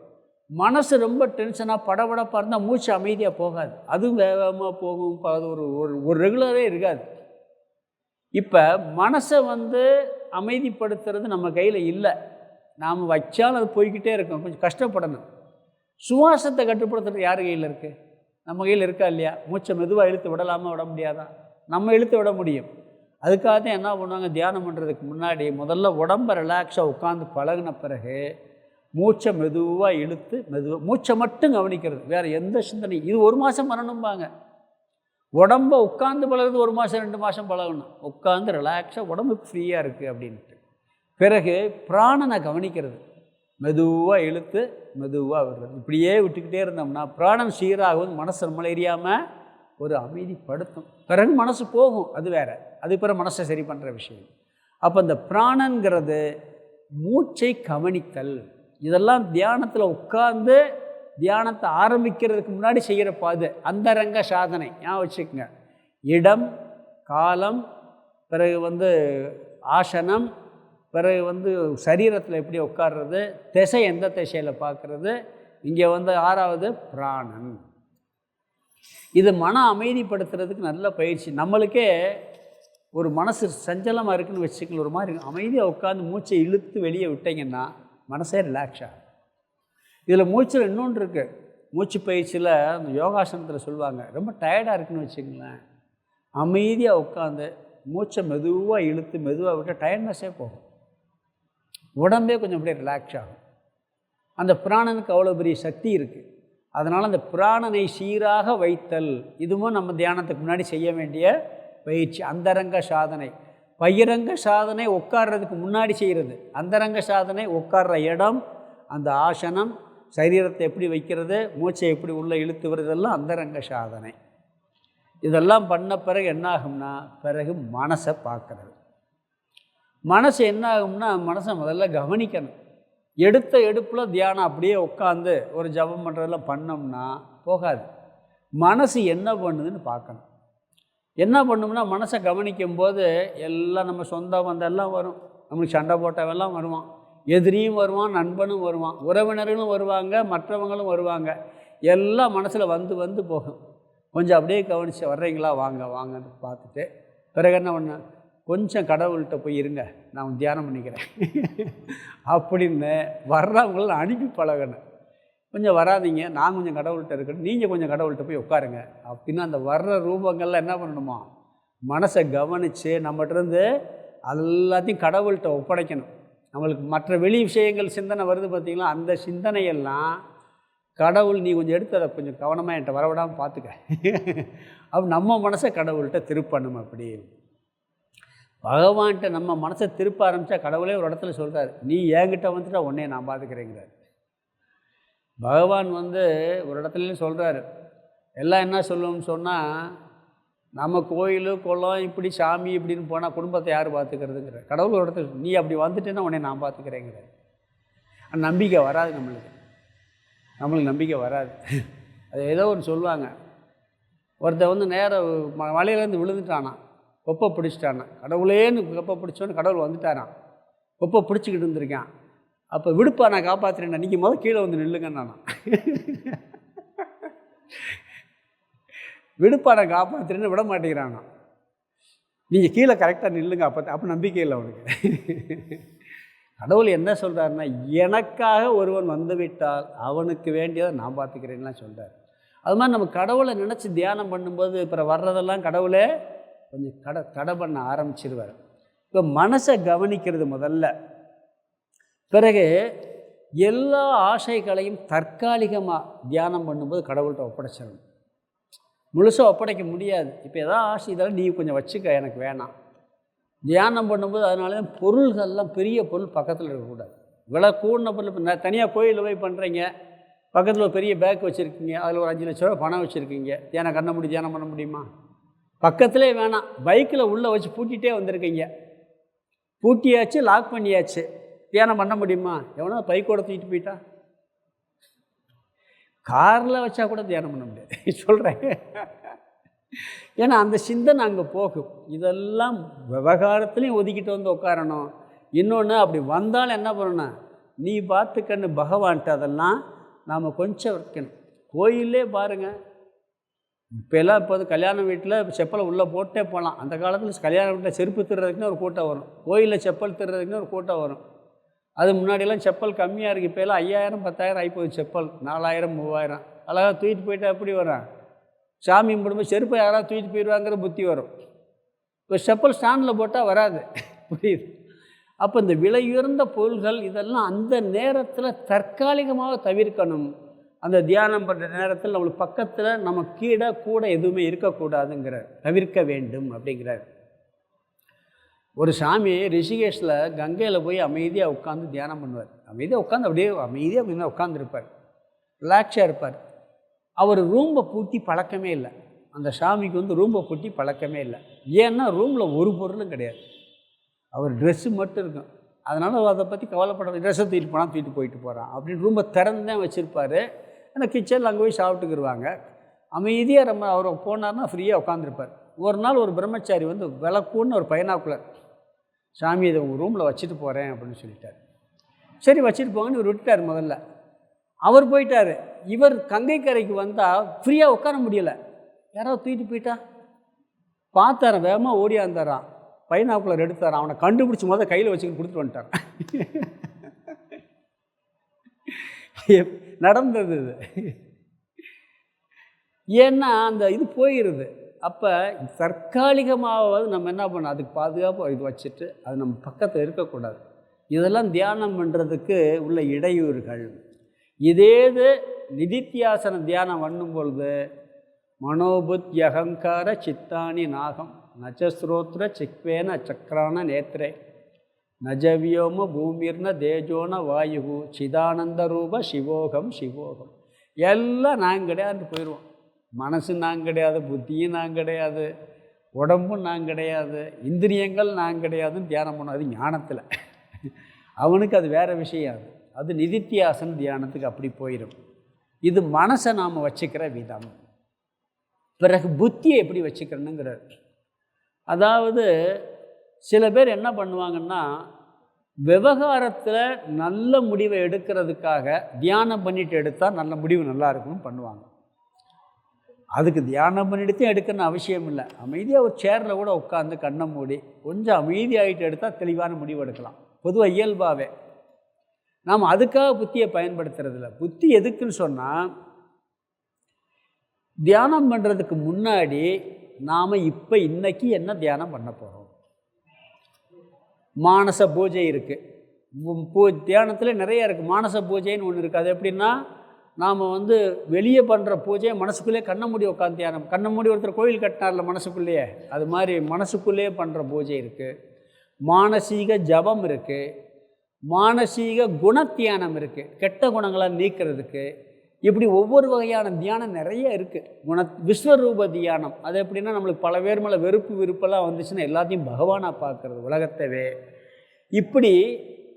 A: மனசு ரொம்ப டென்ஷனாக படபடப்பாக இருந்தால் மூச்சு அமைதியாக போகாது, அதுவும் வேகமாக போகும். அது ஒரு ரெகுலரே இருக்காது. இப்போ மனசை வந்து அமைதிப்படுத்துறது நம்ம கையில் இல்லை. நாம் வச்சாலும் அது போய்கிட்டே இருக்கும். கொஞ்சம் கஷ்டப்படணும். சுவாசத்தை கட்டுப்படுத்துறது யார் கையில் இருக்குது? நம்ம கையில் இருக்கா இல்லையா? மூச்சை மெதுவாக இழுத்து விடலாமா, விட முடியாதா? நம்ம இழுத்து விட முடியும். அதுக்காக தான் என்ன பண்ணுவாங்க, தியானம் பண்ணுறதுக்கு முன்னாடி முதல்ல உடம்பை ரிலாக்ஸாக உட்காந்து பழகின பிறகு மூச்சை மெதுவாக இழுத்து மூச்சை மட்டும் கவனிக்கிறது, வேறு எந்த சிந்தனையும். இது 1 மாதம் பண்ணணும்பாங்க. உடம்பை உட்காந்து பழகுறது 1 மாதம் 2 மாதம் பழகணும். உட்காந்து ரிலாக்ஸாக உடம்புக்கு ஃப்ரீயாக இருக்குது அப்படின்ட்டு. பிறகு பிராணனை கவனிக்கிறது, மெதுவாக இழுத்து மெதுவாக விடுறது. இப்படியே விட்டுக்கிட்டே இருந்தோம்னா பிராணன் சீராகும். மனசு நம்மளை எரியாமல் ஒரு அமைதிப்படுத்தும். பிறகு மனசு போகும், அது வேறு. அது பிறகு மனசை சரி பண்ணுற விஷயம். அப்போ இந்த பிராணங்கிறது மூச்சை கவனித்தல். இதெல்லாம் தியானத்தில் உட்கார்ந்து தியானத்தை ஆரம்பிக்கிறதுக்கு முன்னாடி செய்கிற பாது அந்தரங்க சாதனை. ஞாபகம் வச்சுக்கோங்க. இடம், காலம், பிறகு வந்து ஆசனம், பிறகு வந்து சரீரத்தில் எப்படி உட்கார்றது, திசை எந்த திசையில் பார்க்குறது, இங்கே வந்து 6வது பிராணன். இது மன அமைதிப்படுத்துறதுக்கு நல்ல பயிற்சி. நம்மளுக்கே ஒரு மனசு சஞ்சலமாக இருக்குதுன்னு வச்சுக்கல, ஒரு மாதிரி அமைதியாக உட்காந்து மூச்சை இழுத்து வெளியே விட்டீங்கன்னா மனசே ரிலாக்ஸ் ஆகும். இதில் மூச்சில் இன்னொன்று இருக்குது. மூச்சு பயிற்சியில் அந்த யோகாசனத்தில் சொல்லுவாங்க, ரொம்ப டயர்டாக இருக்குன்னு வச்சுங்களேன், அமைதியாக உட்காந்து மூச்சை மெதுவாக இழுத்து மெதுவாக விட்டால் டயர்ட்னஸே போகும். உடம்பே கொஞ்சம் அப்படியே ரிலாக்ஸ் ஆகும். அந்த பிராணனுக்கு அவ்வளோ பெரிய சக்தி இருக்குது. அதனால் அந்த பிராணனை சீராக வைத்தல் இதுவும் நம்ம தியானத்துக்கு முன்னாடி செய்ய வேண்டிய பயிற்சி. அந்தரங்க சாதனை. பகிரங்க சாதனை உட்கார்றதுக்கு முன்னாடி செய்கிறது. அந்தரங்க சாதனை உட்கார்ற இடம், அந்த ஆசனம், சரீரத்தை எப்படி வைக்கிறது, மூச்சை எப்படி உள்ளே இழுத்து வருதெல்லாம் அந்தரங்க சாதனை. இதெல்லாம் பண்ண பிறகு என்ன ஆகும்னா, பிறகு மனசை பார்க்குறது. மனசு என்ன ஆகும்னா, மனசை முதல்ல கவனிக்கணும். எடுத்த எடுப்பில் தியானம் அப்படியே உட்காந்து ஒரு ஜபம் பண்ணுறதெல்லாம் பண்ணோம்னா போகாது. மனசு என்ன பண்ணுதுன்னு பார்க்கணும். என்ன பண்ணும்னா, மனசை கவனிக்கும் போது எல்லாம் நம்ம சொந்த பந்தெல்லாம் வரும். நம்மளுக்கு சண்டை போட்டவெல்லாம் வருவான், எதிரியும் வருவான், நண்பனும் வருவான், உறவினர்களும் வருவாங்க, மற்றவங்களும் வருவாங்க. எல்லாம் மனசில் வந்து போகும். கொஞ்சம் அப்படியே கவனித்து வர்றீங்களா, வாங்க வாங்கன்னு பார்த்துட்டு பிறகு என்ன பண்ண, கொஞ்சம் கடவுள்கிட்ட போய் இருங்க, நான் தியானம் பண்ணிக்கிறேன் அப்படின்னு வர்றவங்கள அனுப்பி பழகணும். கொஞ்சம் வராதிங்க, நான் கொஞ்சம் கடவுள்கிட்ட இருக்கணும், நீங்கள் கொஞ்சம் கடவுள்கிட்ட போய் உட்காருங்க அப்படின்னு அந்த வர்ற ரூபங்கள்லாம் என்ன பண்ணணுமா, மனசை கவனித்து நம்மகிட்டருந்து எல்லாத்தையும் கடவுள்கிட்ட ஒப்படைக்கணும். நம்மளுக்கு மற்ற வெளி விஷயங்கள் சிந்தனை வருது பார்த்திங்களா, அந்த சிந்தனையெல்லாம் கடவுள் நீ கொஞ்சம் எடுத்து அதை கொஞ்சம் கவனமாக என்கிட்ட வரவிடாமல் பார்த்துக்க அப்போ நம்ம மனசை கடவுள்கிட்ட திருப்பணும். அப்படி பகவான்கிட்ட நம்ம மனசை திருப்ப ஆரம்பித்தா கடவுளே ஒரு இடத்துல சொல்கிறார், நீ என்கிட்ட வந்துட்டா உடனே நான் பார்த்துக்கிறேங்கிறார். பகவான் வந்து ஒரு இடத்துலையும் சொல்கிறாரு, எல்லாம் என்ன சொல்லணும்னு சொன்னால், நம்ம கோயில் குளம் இப்படி சாமி இப்படின்னு போனால் குடும்பத்தை யார் பார்த்துக்கிறதுங்கிற. கடவுள் ஒரு இடத்துல நீ அப்படி வந்துட்டேன்னா உடனே நான் பார்த்துக்கிறேங்கிற. நம்பிக்கை வராது நம்மளுக்கு நம்பிக்கை வராது. அது ஏதோ ஒன்று சொல்லுவாங்க, ஒருத்தர் வந்து நேராக மலையிலேருந்து விழுந்துட்டானா, கொப்பை பிடிச்சிட்டானா, கடவுளேன்னு கொப்பை பிடிச்சோன்னு கடவுள் வந்துட்டாரான், கொப்பை பிடிச்சிக்கிட்டு இருந்திருக்கான். அப்போ விடுப்பா நான் காப்பாற்றுறேன், நீங்கள் முதல் கீழே வந்து நில்லுங்கன்னு நானா விடுப்பா நான் காப்பாற்றுறேன்னு விட மாட்டேங்கிறானா, நீங்கள் கீழே கரெக்டாக நில்லுங்க. அப்போ நம்பிக்கை இல்லை அவனுக்கு. கடவுள் என்ன சொல்கிறாருன்னா, எனக்காக ஒருவன் வந்துவிட்டால் அவனுக்கு வேண்டியதை நான் பார்த்துக்கிறேன்லாம் சொல்கிறார். அது மாதிரி நம்ம கடவுளை நினச்சி தியானம் பண்ணும்போது அப்புறம் வர்றதெல்லாம் கடவுளே கொஞ்சம் தடை பண்ண ஆரம்பிச்சிருவார். இப்போ மனசை கவனிக்கிறது முதல்ல. பிறகு எல்லா ஆசைகளையும் தற்காலிகமாக தியானம் பண்ணும்போது கடவுள்கிட்ட ஒப்படைச்சிடணும். முழுசாக ஒப்படைக்க முடியாது. இப்போ எதாவது ஆசை இதெல்லாம் நீ கொஞ்சம் வச்சுக்க, எனக்கு வேணாம். தியானம் பண்ணும்போது அதனால தான் பொருள்கள்லாம் பெரிய பொருள் பக்கத்தில் இருக்கக்கூடாது. விலை கூடின பொருள். இப்போ நான் தனியாக கோயிலில் போய் பண்ணுறீங்க, பக்கத்தில் ஒரு பெரிய பேக் வச்சுருக்கீங்க, அதில் ஒரு 5 லட்ச ரூபா பணம் வச்சுருக்கீங்க, தியானம் பண்ண முடியுமா? பக்கத்திலே வேணாம். பைக்கில் உள்ளே வச்சு பூட்டிகிட்டே வந்திருக்கீங்க, பூட்டியாச்சு, லாக் பண்ணியாச்சு, தியானம் பண்ண முடியுமா? எவனோ பைக்கோட தூக்கிட்டு போயிட்டா. காரில் வச்சா கூட தியானம் பண்ண முடியாது சொல்கிறேன். ஏன்னா அந்த சிந்தனை அங்கே போகும். இதெல்லாம் விவகாரத்துலேயும் ஒதுக்கிட்டு வந்து உட்காரணும். இன்னொன்று அப்படி வந்தாலும் என்ன பண்ணணும், நீ பார்த்துக்கன்னு பகவான்ட்டு அதெல்லாம் நாம் கொஞ்சம் வைக்கணும். கோயிலே பாருங்கள், இப்போல்லாம் இப்போது கல்யாண வீட்டில் செப்பலை உள்ளே போட்டே போகலாம். அந்த காலத்தில் கல்யாண வீட்டில் செருப்பு திருறதுக்குன்னு ஒரு கூட்டம் வரும், கோயிலில் செப்பல் திருறதுக்குன்னு ஒரு கூட்டம் வரும். அது முன்னாடியெல்லாம் செப்பல் கம்மியாக இருக்குது. இப்போல்லாம் 5000 10,000 ஆகிப்போகுது செப்பல். 4000 3000 அழகாக தூக்கிட்டு போயிட்டா எப்படி வரும்? சாமி கும்பிடும்போது செருப்பை யாராவது தூக்கிட்டு போயிடுவாங்கிற புத்தி வரும். இப்போ செப்பல் ஸ்டாண்டில் போட்டால் வராது. புரியுது? அப்போ இந்த விலையுயர்ந்த பொருள்கள் இதெல்லாம் அந்த நேரத்தில் தற்காலிகமாக தவிர்க்கணும். அந்த தியானம் பண்ணுற நேரத்தில் நம்மளுக்கு பக்கத்தில் நம்ம கீழே கூட எதுவுமே இருக்கக்கூடாதுங்கிறார், தவிர்க்க வேண்டும் அப்படிங்கிறார். ஒரு சாமி ரிஷிகேஷில் கங்கையில் போய் அமைதியாக உட்காந்து தியானம் பண்ணுவார். அமைதியாக உட்காந்து அப்படியே அமைதியாக உட்காந்துருப்பார், ரிலாக்ஸாக இருப்பார். அவர் ரூம்பை பூட்டி பழக்கமே இல்லை. அந்த சாமிக்கு ரூம்பை பூட்டி பழக்கமே இல்லை. ஏன்னா ரூமில் ஒரு பொருளும் கிடையாது, அவர் ட்ரெஸ்ஸு மட்டும் இருக்கும். அதனால் அதை பற்றி கவலைப்பட, ட்ரெஸ்ஸை தூக்கிட்டு போனால் தூக்கிட்டு போயிட்டு போகிறான் அப்படின்னு ரூம்பை திறந்து தான் வச்சுருப்பார். ஏன்னா கிச்சனில் அங்கே போய் சாப்பிட்டுக்கிடுவாங்க. அமைதியாக நம்ம அவர் போனார்னா ஃப்ரீயாக உட்காந்துருப்பார். ஒரு நாள் ஒரு பிரம்மச்சாரி விளக்குன்னு ஒரு பைனாக்குலர், சாமி இதை உங்கள் ரூமில் வச்சுட்டு போகிறேன் அப்படின்னு சொல்லிட்டார். சரி வச்சுட்டு போங்கன்னு இவர் விட்டுட்டார். முதல்ல அவர் போயிட்டார். இவர் கங்கை கரைக்கு வந்தால் ஃப்ரீயாக உட்கார முடியலை, யாராவது தூக்கிட்டு போயிட்டா. பார்த்தாரன், வேகமாக ஓடியாந்தாரான், பைனாக்குலர் எடுத்தாரான், அவனை கண்டுபிடிச்சி முதல்ல கையில் வச்சுக்கிட்டு கொடுத்துட்டு வந்துட்டார். நடந்தது இது. ஏன்னா அந்த இது போயிடுது. அப்போ தற்காலிகமாவது நம்ம என்ன பண்ணோம், அதுக்கு பாதுகாப்பாக இது வச்சுட்டு அது நம்ம பக்கத்தில் இருக்கக்கூடாது. இதெல்லாம் தியானம் பண்ணுறதுக்கு உள்ள இடையூறுகள். இதேது நிதித்தியாசன தியானம் பண்ணும் பொழுது மனோபுத் அகங்கார சித்தானி நாகம் நச்சஸ்ரோத்ர சிக்வேன சக்கரான நேத்திரே நஜவியோம பூமிர்ன தேஜோன வாயு சிதானந்த ரூப சிவோகம் சிவோகம். எல்லாம் நாங்கள் கிடையாதுன்னு போயிடுவோம். மனசு நாங்கள் கிடையாது, புத்தியும் நாங்கள் கிடையாது, உடம்பும் நாங்கள் கிடையாது, இந்திரியங்கள் நாங்கள் கிடையாதுன்னு தியானம் பண்ணோம். அது ஞானத்தில் அவனுக்கு அது வேறு விஷயம். அது நிதித்தியாசன தியானத்துக்கு அப்படி போயிடும். இது மனசை நாம் வச்சுக்கிற விதம். பிறகு புத்தியை எப்படி வச்சுக்கிறணுங்கிறார். அதாவது சில பேர் என்ன பண்ணுவாங்கன்னா, விவகாரத்தில் நல்ல முடிவை எடுக்கிறதுக்காக தியானம் பண்ணிட்டு எடுத்தால் நல்ல முடிவு நல்லா இருக்கும்னு பண்ணுவாங்க. அதுக்கு தியானம் பண்ணிட்டு எடுக்கணும்னு அவசியம் இல்லை. அமைதியாக ஒரு சேரில் கூட உட்காந்து கண்ணை மூடி கொஞ்சம் அமைதியாகிட்டு எடுத்தால் தெளிவான முடிவு எடுக்கலாம். பொதுவாக இயல்பாகவே நாம் அதுக்காக புத்தியை பயன்படுத்துறதில்ல. புத்தி எதுக்குன்னு சொன்னால், தியானம் பண்ணுறதுக்கு முன்னாடி நாம் இப்போ இன்னைக்கு என்ன தியானம் பண்ண போகிறோம். மானச பூஜை இருக்குது, தியானத்தில் நிறைய இருக்குது. மானச பூஜைன்னு ஒன்று இருக்குது. அது எப்படின்னா, நாம் வெளியே பண்ணுற பூஜையை மனசுக்குள்ளேயே கண்ணை மூடி உட்காந்து தியானம். கண்ணை மூடி ஒருத்தர் கோயில் கட்டினார்ல மனசுக்குள்ளேயே, அது மாதிரி மனசுக்குள்ளேயே பண்ணுற பூஜை இருக்குது. மானசீக ஜபம் இருக்குது, மானசீக குணத்தியானம் இருக்குது, கெட்ட குணங்களை நீக்கிறதுக்கு. இப்படி ஒவ்வொரு வகையான தியானம் நிறைய இருக்குது. விஸ்வரூப தியானம், அது எப்படின்னா நம்மளுக்கு பல பேர் மேலே வெறுப்பு விருப்பெல்லாம் வந்துச்சுன்னா எல்லாத்தையும் பகவானாக பார்க்குறது, உலகத்தவே. இப்படி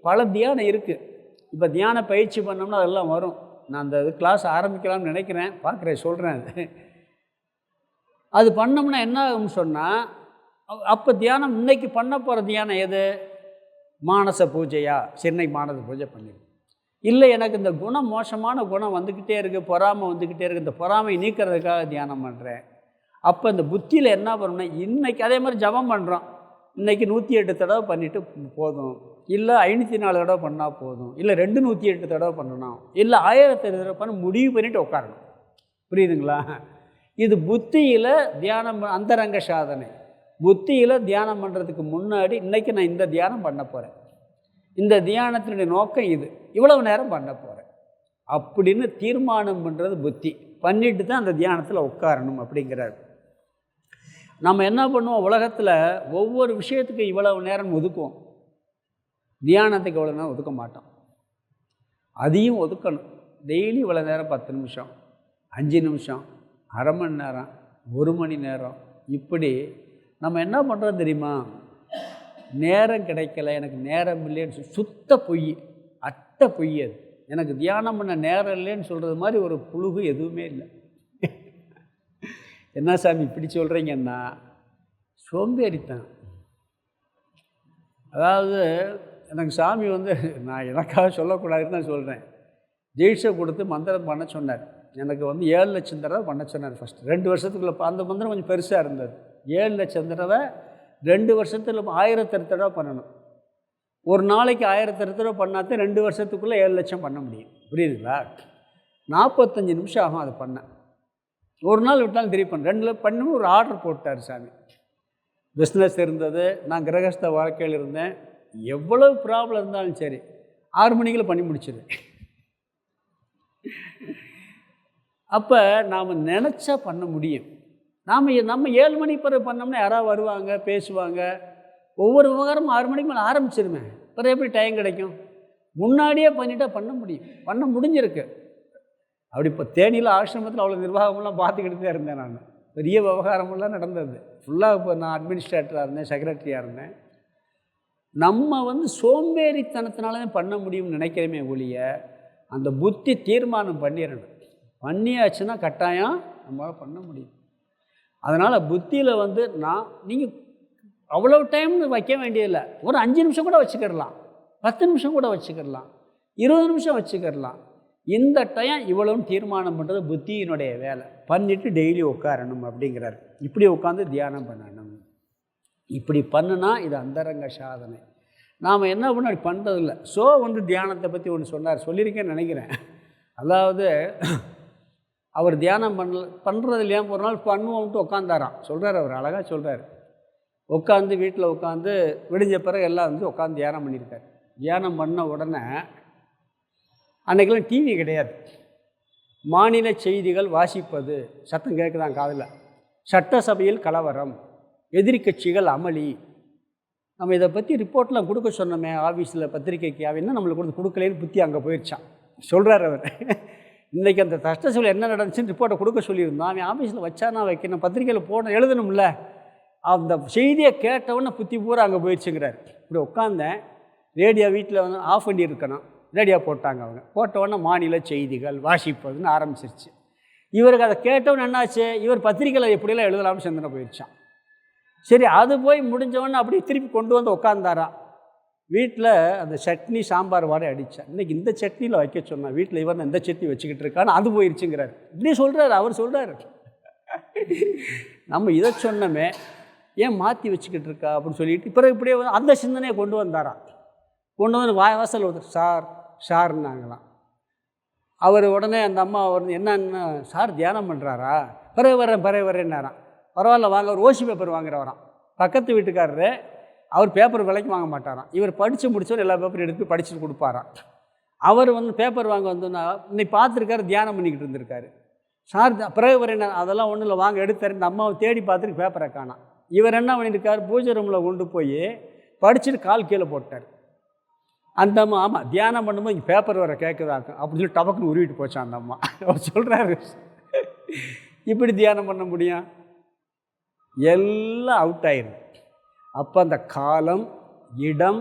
A: பல தியானம் இருக்குது. இப்போ தியான பயிற்சி பண்ணோம்னா அதெல்லாம் வரும். நான் அந்த கிளாஸ் ஆரம்பிக்கலாம்னு நினைக்கிறேன், பார்க்குறேன், சொல்கிறேன். அது பண்ணோம்னா என்ன ஆகும்னு சொன்னால், அப்போ தியானம் இன்னைக்கு பண்ண போகிற தியானம் எது? மானச பூஜையா? சென்னை மானச பூஜை பண்ணிடும். இல்லை எனக்கு இந்த குணம், மோசமான குணம் வந்துக்கிட்டே இருக்குது, பொறாமை வந்துக்கிட்டே இருக்குது, இந்த பொறாமை நீக்கிறதுக்காக தியானம் பண்ணுறேன். அப்போ இந்த புத்தியில் என்ன பண்ணணும்னா, இன்றைக்கி அதே மாதிரி ஜபம் பண்ணுறோம், இன்றைக்கி 108 தடவை பண்ணிவிட்டு போதும். இல்லை 504 தடவை பண்ணால் போதும், இல்லை 208 தடவை பண்ணணும், இல்லை 1008 தடவை பண்ண முடிவு பண்ணிவிட்டு உட்காரணும். புரியுதுங்களா? இது புத்தியில் தியானம், அந்தரங்க சாதனை. புத்தியில் தியானம் பண்ணுறதுக்கு முன்னாடி இன்றைக்கி நான் இந்த தியானம் பண்ண போகிறேன், இந்த தியானத்தினுடைய நோக்கம் இது, இவ்வளவு நேரம் பண்ண போகிறேன் அப்படின்னு தீர்மானம் பண்ணுறது புத்தி. பண்ணிட்டு தான் அந்த தியானத்தில் உட்காரணும் அப்படிங்கிறார். நம்ம என்ன பண்ணுவோம், உலகத்தில் ஒவ்வொரு விஷயத்துக்கும் இவ்வளவு நேரம் ஒதுக்குவோம், தியானத்துக்கு இவ்வளோ நேரம் ஒதுக்க மாட்டோம். அதையும் ஒதுக்கணும். டெய்லி இவ்வளோ நேரம் 10 நிமிஷம், 5 நிமிஷம், அரை மணி நேரம், 1 மணி நேரம், இப்படி நம்ம என்ன பண்ணுறோம் தெரியுமா? நேரம் கிடைக்கல, எனக்கு நேரம் இல்லைன்னு சுத்த பொய், அட்டை பொய். அது எனக்கு தியானம் பண்ண நேரம் இல்லைன்னு சொல்கிறது மாதிரி ஒரு புழுகு எதுவுமே இல்லை. என்ன சாமி இப்படி சொல்கிறீங்கன்னா, சோம்பேறித்தான். அதாவது எனக்கு சாமி நான் எனக்காக சொல்லக்கூடாதுன்னு தான் சொல்கிறேன். தீட்சை கொடுத்து மந்திரம் பண்ண சொன்னார். எனக்கு 7 லட்சம் தடவை பண்ண சொன்னார் ஃபஸ்ட்டு. 2 வருஷத்துக்குள்ளே அந்த மந்திரம் கொஞ்சம் பெருசாக இருந்தது. 7 லட்சம் தடவை 2 வருஷத்தில் 1000 தடவை பண்ணணும். ஒரு நாளைக்கு 1000 தடவை பண்ணாதான் 2 வருஷத்துக்குள்ளே 7 லட்சம் பண்ண முடியும். புரியுதுங்களா? 45 நிமிஷம் ஆகும் அதை பண்ண. ஒரு நாள் விட்டாலும் திருப்பி பண்ண 2 பண்ணணும். ஒரு ஆர்டர் போட்டார் சாமி. பிஸ்னஸ் இருந்தது, நான் கிரகஸ்த வாழ்க்கையில் இருந்தேன், எவ்வளவு ப்ராப்ளம் இருந்தாலும் சரி 6 மணிக்குள்ள பண்ணி முடிச்சிடுவேன். அப்போ நாம் நினச்சா பண்ண முடியும். நம்ம 7 மணி பிறகு பண்ணோம்னா யாராவது வருவாங்க, பேசுவாங்க. ஒவ்வொரு விவகாரமும் 6 மணிக்கு மேலே ஆரம்பிச்சிருவேன். பிறகு எப்படி டைம் கிடைக்கும்? முன்னாடியே பண்ணிட்டா பண்ண முடியும், பண்ண முடிஞ்சிருக்கு. அப்படி இப்போ தேனியில் ஆசிரமத்தில் அவ்வளோ நிர்வாகமெல்லாம் பார்த்துக்கிட்டு தான் இருந்தேன். நான் பெரிய விவகாரமெல்லாம் நடந்தது. ஃபுல்லாக இப்போ நான் அட்மினிஸ்ட்ரேட்டராக இருந்தேன், செக்ரட்டரியாக இருந்தேன். நம்ம சோம்பேறித்தனத்தினால தான் பண்ண முடியும்னு நினைக்கிறோமே ஒழிய, அந்த புத்தி தீர்மானம் பண்ணிடணும். பண்ணியாச்சுன்னா கட்டாயம் நம்மளால் பண்ண முடியும். அதனால் புத்தியில் நீங்கள் அவ்வளோ டைம்னு வைக்க வேண்டியதில்லை. ஒரு 5 நிமிஷம் கூட வச்சுக்கிடலாம், 10 நிமிஷம் கூட வச்சுக்கிடலாம், 20 நிமிஷம் வச்சுக்கிடலாம். இந்த டைம் இவ்வளோன்னு தீர்மானம் பண்ணுறது புத்தியினுடைய வேலை. பண்ணிவிட்டு டெய்லி உட்காரணும் அப்படிங்கிறார். இப்படி உட்காந்து தியானம் பண்ணணும். இப்படி பண்ணுனா இது அந்தரங்க சாதனை. நாம் என்ன பண்ண அப்படி பண்ணுறதில்ல. தியானத்தை பற்றி ஒன்று சொன்னார், சொல்லியிருக்கேன்னு நினைக்கிறேன். அதாவது அவர் தியானம் பண்ணுறது இல்லையா, ஒரு நாள் பண்ணுவோம்ட்டு உட்காந்தாராம். சொல்கிறார், அவர் அழகாக சொல்கிறார். உட்காந்து வீட்டில் உட்காந்து விடிஞ்ச பிறகு எல்லாம் உட்காந்து தியானம் பண்ணியிருக்கார். தியானம் பண்ண உடனே அன்றைக்கெல்லாம் டிவி கிடையாது. மாநில செய்திகள் வாசிப்பது, சத்தம் கேட்குதான் காதில். சட்டசபையில் கலவரம், எதிர்கட்சிகள் அமளி. நம்ம இதை பற்றி ரிப்போர்ட்லாம் கொடுக்க சொன்னோமே ஆஃபீஸில் பத்திரிக்கைக்கு, அவன்னா நம்மளுக்கு கொடுக்கலேன்னு புத்தி அங்கே போயிடுச்சான். சொல்கிறார் அவர். இன்றைக்கி அந்த சட்டசபையில் என்ன நடந்துச்சுன்னு ரிப்போர்ட்டை கொடுக்க சொல்லியிருந்தோம். அவன் ஆஃபீஸில் வச்சானா வைக்கணும், பத்திரிக்கையில் போட எழுதணும்ல. அந்த செய்தியை கேட்டவுடனே புத்தி பூரா அங்கே போயிடுச்சுங்கிறார். இப்படி உட்காந்தேன். ரேடியோ வீட்டில் ஆஃப் பண்ணி இருக்கணும், ரேடியோ போட்டாங்க. அவங்க போட்டவுடனே மாநில செய்திகள் வாசிப்பதுன்னு ஆரம்பிச்சிருச்சு. இவருக்கு அதை கேட்டவுடனே என்னாச்சு, இவர் பத்திரிக்கையில் எப்படியெல்லாம் எழுதலாம்னு சிந்தனை போயிடுச்சான். சரி, அது போய் முடிஞ்சவொடனே அப்படியே திருப்பி கொண்டு வந்து உட்காந்தாரா. வீட்டில் அந்த சட்னி சாம்பார் வாடை அடித்தேன். இன்றைக்கி இந்த சட்னியில் வைக்க சொன்னேன், வீட்டில் இவர் இந்த சட்னி வச்சுக்கிட்டு இருக்கான்னு அது போயிடுச்சுங்கிறார். இப்படி சொல்கிறார். அவர் சொல்கிறார், நம்ம இதை சொன்னமே ஏன் மாற்றி வச்சுக்கிட்டு இருக்கா அப்படின்னு சொல்லிட்டு பிறகு இப்படியே அந்த சிந்தனையை கொண்டு வந்தாராம். கொண்டு வந்து வாசல் சார் சார்னாங்களாம். அவர் உடனே அந்த அம்மா என்னன்னா, சார் தியானம் பண்ணுறாரா? பிறகு வரேன்னாராம். பரவாயில்ல வாங்க, அவர் ஓசி பேப்பர் வாங்குறவராம். பக்கத்து வீட்டுக்காரரு, அவர் பேப்பர் விலைக்கு வாங்க மாட்டாராம். இவர் படித்து முடிச்சவர் எல்லா பேப்பரும் எடுத்து படிச்சுட்டு கொடுப்பாராம். அவர் பேப்பர் வாங்க இன்னைக்கு பார்த்துருக்காரு, தியானம் பண்ணிக்கிட்டு இருந்திருக்காரு. சார் பிறகு வரேன், அதெல்லாம் ஒன்றும் இல்லை வாங்க எடுத்தார். இந்த அம்மாவை தேடி பார்த்துட்டு பேப்பரை காணாம். இவர் என்ன பண்ணியிருக்கார், பூஜை ரூமில் கொண்டு போய் படிச்சுட்டு கால் கீழே போட்டார். அந்த அம்மா ஆமாம் தியானம் பண்ணும்போது இங்கே பேப்பர் வர கேட்குதாக்கும் அப்படின்னு சொல்லி டபக்குன்னு உருவிட்டு போச்சான் அந்த அம்மா. அவர் சொல்கிறாரு, இப்படி தியானம் பண்ண முடியும்? எல்லாம் அவுட் ஆயிடும். அப்போ அந்த காலம், இடம்,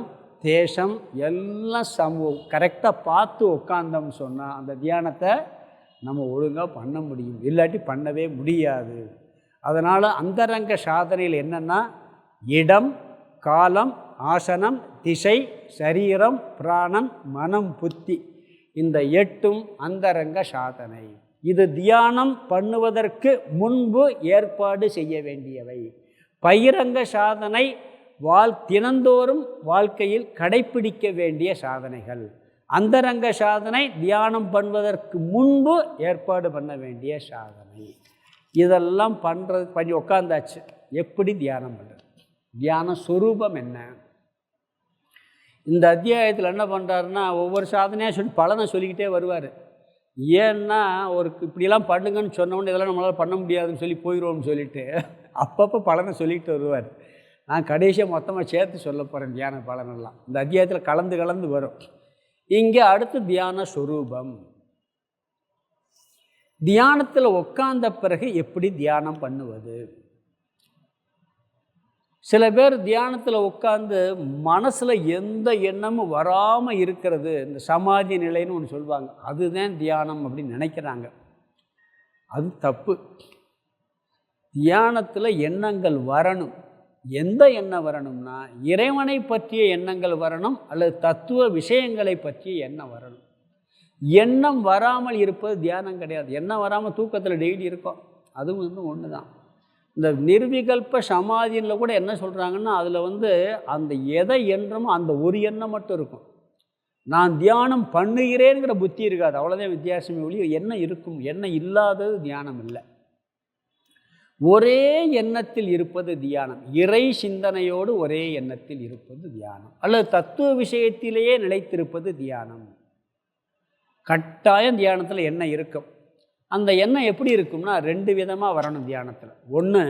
A: தேசம் எல்லாம் கரெக்டாக பார்த்து உட்காந்தோம்னு சொன்னால் அந்த தியானத்தை நம்ம ஒழுங்காக பண்ண முடியும், இல்லாட்டி பண்ணவே முடியாது. அதனால் அந்தரங்க சாதனையில் என்னென்னா இடம், காலம், ஆசனம், திசை, சரீரம், பிராணம், மனம், புத்தி, இந்த 8ம் அந்தரங்க சாதனை. இது தியானம் பண்ணுவதற்கு முன்பு ஏற்பாடு செய்ய வேண்டியவை. பகிரங்க சாதனை தினந்தோறும் வாழ்க்கையில் கடைப்பிடிக்க வேண்டிய சாதனைகள். அந்தரங்க சாதனை, தியானம் பண்ணுவதற்கு முன்பு ஏற்பாடு பண்ண வேண்டிய சாதனை. இதெல்லாம் பண்ணி உட்காந்தாச்சு. எப்படி தியானம் பண்ணுறது? தியான ஸ்வரூபம் என்ன? இந்த அத்தியாயத்தில் என்ன பண்ணுறாருன்னா, ஒவ்வொரு சாதனையாக பலனை சொல்லிக்கிட்டே வருவார். ஏன்னா இப்படியெல்லாம் பண்ணுங்கன்னு சொன்னோன்னு இதெல்லாம் நம்மளால் பண்ண முடியாதுன்னு போயிடுவோம்னு சொல்லிட்டு அப்பப்போ பலனை சொல்லிக்கிட்டு வருவார். நான் கடைசியாக மொத்தமாக சேர்த்து சொல்ல போகிறேன் தியான பலனெல்லாம். இந்த அத்தியாயத்தில் கலந்து வரும். இங்கே அடுத்து தியான ஸ்வரூபம். தியானத்தில் உட்கார்ந்த பிறகு எப்படி தியானம் பண்ணுவது? சில பேர் தியானத்தில் உட்கார்ந்து மனசில் எந்த எண்ணமும் வராமல் இருக்கிறது, இந்த சமாதி நிலைன்னு ஒன்று சொல்லுவாங்க, அதுதான் தியானம் அப்படின்னு நினைக்கிறாங்க. அது தப்பு. தியானத்தில் எண்ணங்கள் வரணும். எந்த எண்ணம் வரணும்னா, இறைவனை பற்றிய எண்ணங்கள் வரணும், அல்லது தத்துவ விஷயங்களை பற்றிய எண்ணம் வரணும். எண்ணம் வராமல் இருப்பது தியானம் கிடையாது. எண்ணம் வராமல் தூக்கத்தில் டெய்லி இருக்கும், அதுவும் ஒன்று தான். இந்த நிர்விகல்ப சமாதியில் கூட என்ன சொல்கிறாங்கன்னா, அதில் அந்த எதை எண்ணமோ அந்த ஒரு எண்ணம் மட்டும் இருக்கும். நான் தியானம் பண்ணுகிறேங்கிற புத்தி இருக்காது. அவ்வளோதான் வித்தியாசமே ஒழிய எண்ணம் இருக்கும். எண்ணம் இல்லாதது தியானம் இல்லை. ஒரே எண்ணத்தில் இருப்பது தியானம். இறை சிந்தனையோடு ஒரே எண்ணத்தில் இருப்பது தியானம், அல்லது தத்துவ விஷயத்திலேயே நிலைத்திருப்பது தியானம். கட்டாயம் தியானத்தில் எண்ணம் இருக்கும். அந்த எண்ணம் எப்படி இருக்கும்னா, 2 விதமாக வரணும் தியானத்தில். ஒன்று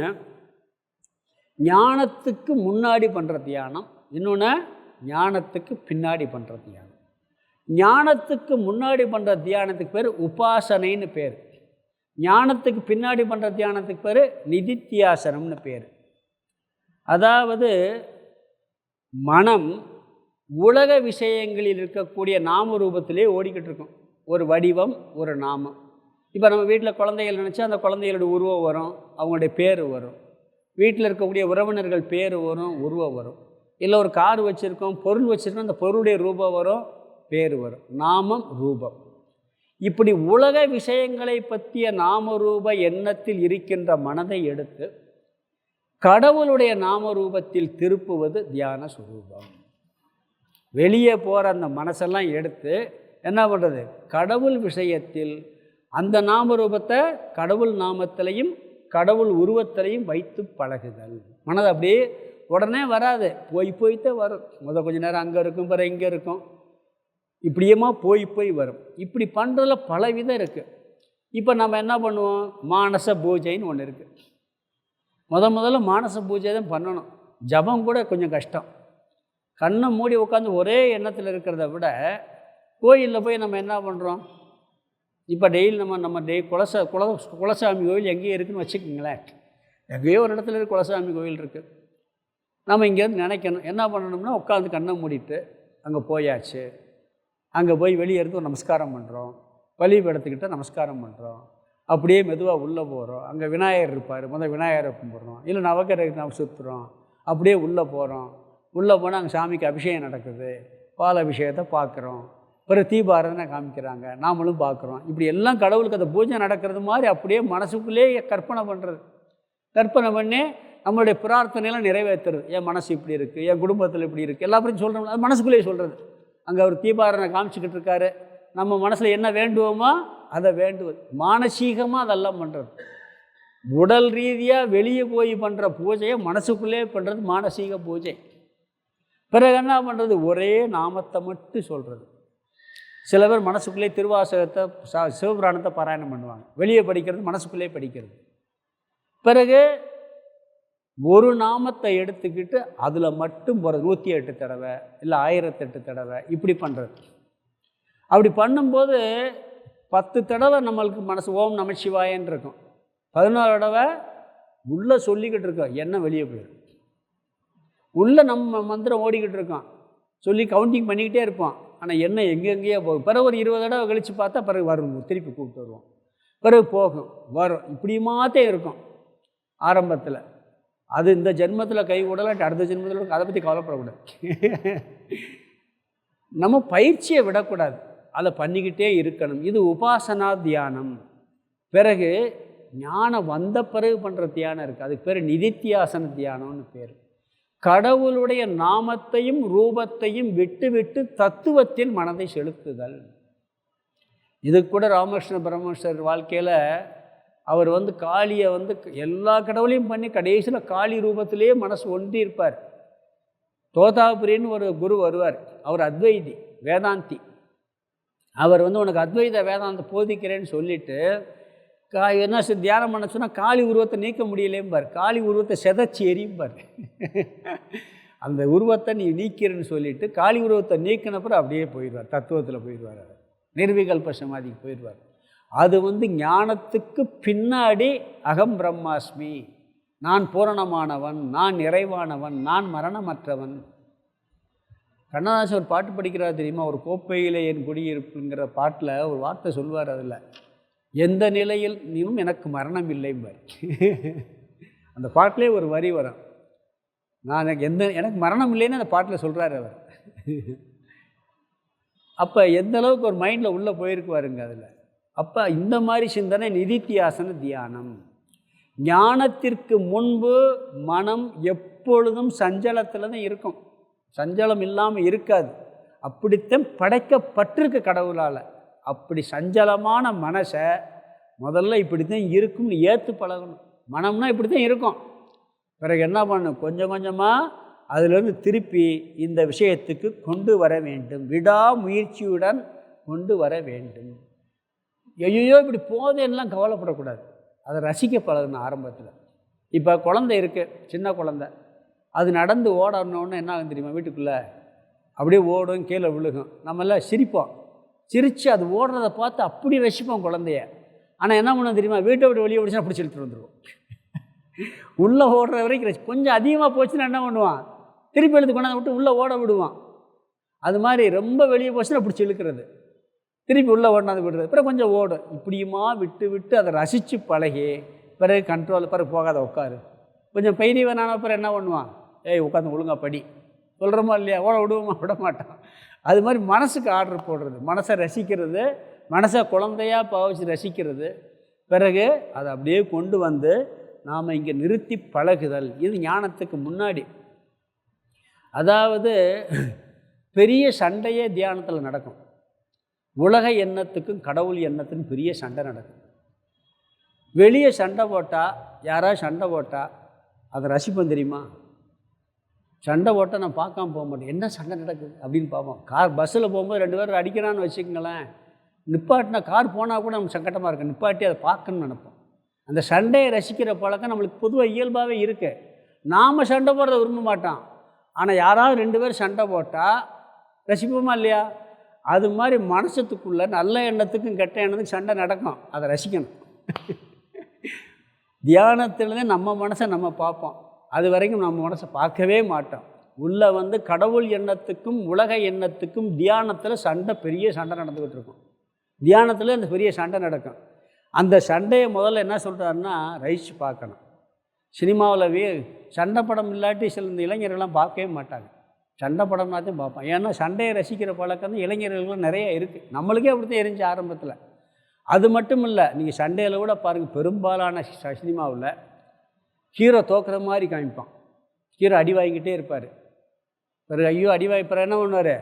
A: ஞானத்துக்கு முன்னாடி பண்ணுற தியானம், இன்னொன்று ஞானத்துக்கு பின்னாடி பண்ணுற தியானம். ஞானத்துக்கு முன்னாடி பண்ணுற தியானத்துக்கு பேர் உபாசனைன்னு பேர். ஞானத்துக்கு பின்னாடி பண்ணுற தியானத்துக்கு பேர் நிதித்தியாசனம்னு பேர். அதாவது மனம் உலக விஷயங்களில் இருக்கக்கூடிய நாம ரூபத்திலே ஓடிக்கிட்டு இருக்கும். ஒரு வடிவம், ஒரு நாமம். இப்போ நம்ம வீட்டில் குழந்தைகள் நினச்சா அந்த குழந்தைகளோட உருவம் வரும், அவங்களுடைய பேர் வரும். வீட்டில் இருக்கக்கூடிய உறவினர்கள் பேர் வரும், உருவம் வரும். இல்லை ஒரு கார் வச்சுருக்கோம், பொருள் வச்சுருக்கோம், அந்த பொருளுடைய ரூபம் வரும், பேர் வரும். நாமம், ரூபம். இப்படி உலக விஷயங்களை பற்றிய நாமரூப எண்ணத்தில் இருக்கின்ற மனதை எடுத்து கடவுளுடைய நாமரூபத்தில் திருப்புவது தியான சுரூபம். வெளியே போகிற அந்த மனசெல்லாம் எடுத்து என்ன பண்ணுறது? கடவுள் விஷயத்தில் அந்த நாமரூபத்தை கடவுள் நாமத்திலையும் கடவுள் உருவத்திலையும் வைத்து பழகுதல். மனது அப்படியே உடனே வராது, போய்த்தான் வரும். கொஞ்ச நேரம் அங்கே இருக்கும், பிறகு இங்கே இருக்கும், இப்படியேமா போய் வரும். இப்படி பண்ணுறதுல பல விதம் இருக்குது. இப்போ நம்ம என்ன பண்ணுவோம்? மானச பூஜைன்னு ஒன்று இருக்குது. முதல்ல மானச பூஜை தான் பண்ணணும். ஜபம் கூட கொஞ்சம் கஷ்டம். கண்ணை மூடி உட்காந்து ஒரே எண்ணத்தில் இருக்கிறத விட கோயிலில் போய் நம்ம என்ன பண்ணுறோம்? இப்போ டெய்லி நம்ம குலசாமி கோயில் எங்கேயோ இருக்குதுன்னு வச்சுக்கோங்களேன். எங்கேயோ ஒரு இடத்துல குலசாமி கோயில் இருக்குது. நம்ம இங்கேருந்து நினைக்கணும், என்ன பண்ணணும்னா உட்காந்து கண்ணை மூடிட்டு அங்கே போயாச்சு. அங்கே போய் வெளியே இருந்து ஒரு நமஸ்காரம் பண்ணுறோம், பலிபீடத்துக்கிட்ட நமஸ்காரம் பண்ணுறோம். அப்படியே மெதுவாக உள்ளே போகிறோம். அங்கே விநாயகர் இருப்பார், விநாயகரை கும்பிட்றோம். இல்லை நவக்கிரகத்தை நம்ம சுற்றுறோம். அப்படியே உள்ளே போகிறோம். உள்ளே போனால் அங்கே சாமிக்கு அபிஷேகம் நடக்குது, பால் அபிஷேகத்தை பார்க்குறோம். பிறகு தீபாராதனை காமிக்கிறாங்க, நாமளும் பார்க்குறோம். இப்படி எல்லாம் கடவுளுக்கு அந்த பூஜை நடக்கிறது மாதிரி அப்படியே மனசுக்குள்ளேயே கற்பனை பண்ணுறது. கற்பனை பண்ணி நம்மளுடைய பிரார்த்தனையெல்லாம் நிறைவேற்றுறது. என் மனசு இப்படி இருக்குது, என் குடும்பத்தில் இப்படி இருக்குது, எல்லா பற்றியும் சொல்கிறோம். அது மனசுக்குள்ளேயே சொல்கிறது. அங்கே அவர் தீபாராதனை காமிச்சிக்கிட்டு இருக்காரு, நம்ம மனசில் என்ன வேண்டுவோமோ அதை வேண்டுவது. மானசீகமாக அதெல்லாம் பண்ணுறது. உடல் ரீதியாக வெளியே போய் பண்ணுற பூஜையை மனசுக்குள்ளே பண்ணுறது மானசீக பூஜை. பிறகு என்ன பண்ணுறது? ஒரே நாமத்தை மட்டும் சொல்கிறது. சில பேர் மனசுக்குள்ளே திருவாசகத்தை சிவபுராணத்தை பாராயணம் பண்ணுவாங்க. வெளியே படிக்கிறது மனசுக்குள்ளே படிக்கிறது. பிறகு ஒரு நாமத்தை எடுத்துக்கிட்டு அதில் மட்டும் போகிறது. 108 தடவை இல்லை 1008 தடவை இப்படி பண்ணுறது. அப்படி பண்ணும்போது 10 தடவை நம்மளுக்கு மனசு ஓம் நமச்சிவாயன்னு இருக்கும். 11 தடவை உள்ளே சொல்லிக்கிட்டு இருக்கோம், என்ன வெளியே போயிடும். உள்ளே நம்ம மந்திரம் ஓடிக்கிட்டு இருக்கோம், சொல்லி கவுண்டிங் பண்ணிக்கிட்டே இருப்போம். ஆனால் என்ன எங்கெங்கேயோ போகும். பிறகு ஒரு 20 தடவை கழித்து பார்த்தா பிறகு வரும், திருப்பி கூப்பிட்டு வருவோம். பிறகு போகும், வரும், இப்படியுமாத்தே இருக்கும் ஆரம்பத்தில். அது இந்த ஜென்மத்தில் கை கூடலாம், அடுத்த ஜென்மத்தில் அதை பற்றி கவலைப்படக்கூடாது. நம்ம பயிற்சியை விடக்கூடாது, அதை பண்ணிக்கிட்டே இருக்கணும். இது உபாசனா தியானம். பிறகு ஞானம் வந்த பிறகு பண்ணுற தியானம் இருக்குது, அதுக்கு பேர் நிதித்தியாசன தியானம்னு பேர். கடவுளுடைய நாமத்தையும் ரூபத்தையும் விட்டு தத்துவத்தில் மனதை செலுத்துதல். இது கூட ராமகிருஷ்ண பரமஹம்சர் வாழ்க்கையில் அவர் காளியை எல்லா கடவுளையும் பண்ணி கடைசியில் காளி ரூபத்திலேயே மனசு ஒன்றி இருப்பார். தோதாபுரின்னு ஒரு குரு வருவார், அவர் அத்வைதி வேதாந்தி. அவர் உனக்கு அத்வைத வேதாந்தம் போதிக்கிறேன்னு சொல்லிவிட்டு என்ன தியானம் பண்ண சொன்னால் காளி உருவத்தை நீக்க முடியலேம்பார், காளி உருவத்தை செதைச்சி எரியும்பார். அந்த உருவத்தை நீ நீக்கிறேன்னு சொல்லிவிட்டு காளி உருவத்தை நீக்கினப்புறம் அப்படியே போயிடுவார், தத்துவத்தில் போயிடுவார், நிர்விகல்ப சமாதிக்கு போயிடுவார். அது ஞானத்துக்கு பின்னாடி அகம் பிரம்மாஸ்மி, நான் பூரணமானவன், நான் நிறைவானவன், நான் மரணமற்றவன். கண்ணதாசன் ஒரு பாட்டு படிக்கிறார் தெரியுமா, ஒரு கோப்பையில் என் குடியிருப்புங்கிற பாட்டில் ஒரு வார்த்தை சொல்வார், அதில் எந்த நிலையில் நீயும் எனக்கு மரணம் இல்லைம்பார். அந்த பாட்டிலே ஒரு வரி வரும், நான் எனக்கு மரணம் இல்லைன்னு அந்த பாட்டில் சொல்கிறார் அவர். அப்போ எந்த அளவுக்கு ஒரு மைண்டில் உள்ளே போயிருக்குவாருங்க அதில். அப்போ இந்த மாதிரி சிந்தனை நிதித்தியாசன தியானம். ஞானத்திற்கு முன்பு மனம் எப்பொழுதும் சஞ்சலத்தில் தான் இருக்கும், சஞ்சலம் இல்லாமல் இருக்காது. அப்படித்தான் படைக்கப்பட்டிருக்கு கடவுளால். அப்படி சஞ்சலமான மனசை முதல்ல இப்படி தான் இருக்கும்னு ஏற்று பழகணும். மனம்னா இப்படி தான் இருக்கும். பிறகு என்ன பண்ணணும், கொஞ்சம் கொஞ்சமாக அதிலிருந்து திருப்பி இந்த விஷயத்துக்கு கொண்டு வர வேண்டும், விடாமுயற்சியுடன் கொண்டு வர வேண்டும். ஐயோ இப்படி போதேன்னெலாம் கவலைப்படக்கூடாது, அதை ரசிக்க பழகணும் ஆரம்பத்தில். இப்போ குழந்தை இருக்குது, சின்ன குழந்தை, அது நடந்து ஓடணுன்னு என்ன ஆகும் தெரியுமா, வீட்டுக்குள்ளே அப்படியே ஓடும், கீழே விழுகும். நம்மளாம் சிரிப்போம், சிரித்து அது ஓடுறதை பார்த்து அப்படி ரசிப்போம் குழந்தைய. ஆனால் என்ன பண்ண தெரியுமா, வீட்டை விட்டு வெளியே பிடிச்சா அப்படி செலுத்துட்டு வந்துடுவோம். உள்ளே ஓடுற வரைக்கும் கொஞ்சம் அதிகமாக போச்சுன்னா என்ன பண்ணுவான், திருப்பி எழுத்து கொண்டாந்து விட்டு உள்ளே ஓட விடுவான். அது மாதிரி ரொம்ப வெளியே போச்சுன்னா பிடிச்சி இழுக்கிறது, திருப்பி உள்ளே ஓடினாந்து விடுறது, பிறகு கொஞ்சம் ஓடும். இப்படியுமா விட்டு அதை ரசித்து பழகி பிறகு கண்ட்ரோல், பிறகு போகாத உட்காரு, கொஞ்சம் பயிரி வேணான பிறகு என்ன பண்ணுவான், ஏய் உட்காந்து ஒழுங்காக படி சொல்கிறோமா இல்லையா, ஓட விடுவோமா, விட மாட்டான். அது மாதிரி மனசுக்கு ஆர்டர் போடுறது, மனசை ரசிக்கிறது, மனசை குழந்தையாக பாவிச்சு ரசிக்கிறது, பிறகு அதை அப்படியே கொண்டு வந்து நாம் இங்கே நிறுத்தி பழகுதல். இது ஞானத்துக்கு முன்னாடி. அதாவது பெரிய சண்டையே தியானத்தில் நடக்கும். உலக எண்ணத்துக்கும் கடவுள் எண்ணத்துக்கும் பெரிய சண்டை நடக்கும். வெளியே சண்டை போட்டால், யாராவது சண்டை போட்டால் அதை ரசிப்போம் தெரியுமா. சண்டை போட்டால் நான் பார்க்காம போக மாட்டேன், என்ன சண்டை நடக்குது அப்படின்னு பார்ப்போம். பஸ்ஸில் போகும்போது 2 பேர் அடிக்கிறான்னு வச்சுக்கங்களேன், நிப்பாட்டினா கார் போனால் கூட நமக்கு சங்கட்டமாக இருக்குது, நிப்பாட்டி அதை பார்க்கணுன்னு நினைப்போம். அந்த சண்டையை ரசிக்கிற பழக்கம் நம்மளுக்கு பொதுவாக இயல்பாகவே இருக்குது. நாம் சண்டை போடுறத விரும்ப மாட்டோம், ஆனால் யாராவது 2 பேர் சண்டை போட்டால் ரசிப்போமா இல்லையா. அது மாதிரி மனசத்துக்குள்ளே நல்ல எண்ணத்துக்கும் கெட்ட எண்ணத்துக்கும் சண்டை நடக்கும், அதை ரசிக்கணும். தியானத்தில்தான் நம்ம மனசை நம்ம பார்ப்போம், அது வரைக்கும் நம்ம மனசை பார்க்கவே மாட்டோம். உள்ளே கடவுள் எண்ணத்துக்கும் உலக எண்ணத்துக்கும் தியானத்தில் சண்டை, பெரிய சண்டை நடந்துக்கிட்டு இருக்கும். தியானத்தில் அந்த பெரிய சண்டை நடக்கும். அந்த சண்டையை முதல்ல என்ன சொல்கிறாருன்னா ரசித்து பார்க்கணும். சினிமாவில் சண்டை படம் இல்லாட்டி சில இந்த இளைஞர்கள்லாம் பார்க்கவே மாட்டாங்க, சண்டை படம்னாத்தையும் பார்ப்போம். ஏன்னா சண்டையை ரசிக்கிற பழக்கம் தான் இளைஞர்களும் நிறைய இருக்குது. நம்மளுக்கே அப்படி தான் இருந்துச்சு ஆரம்பத்தில். அது மட்டும் இல்லை, நீங்கள் சண்டையில் கூட பாருங்கள், பெரும்பாலான சினிமாவில் ஹீரோ தோக்குற மாதிரி காமிப்பான், ஹீரோ அடி வாங்கிக்கிட்டே இருப்பார். பிறகு ஐயோ அடி வாங்கிப்பார், என்ன பண்ணுவார்,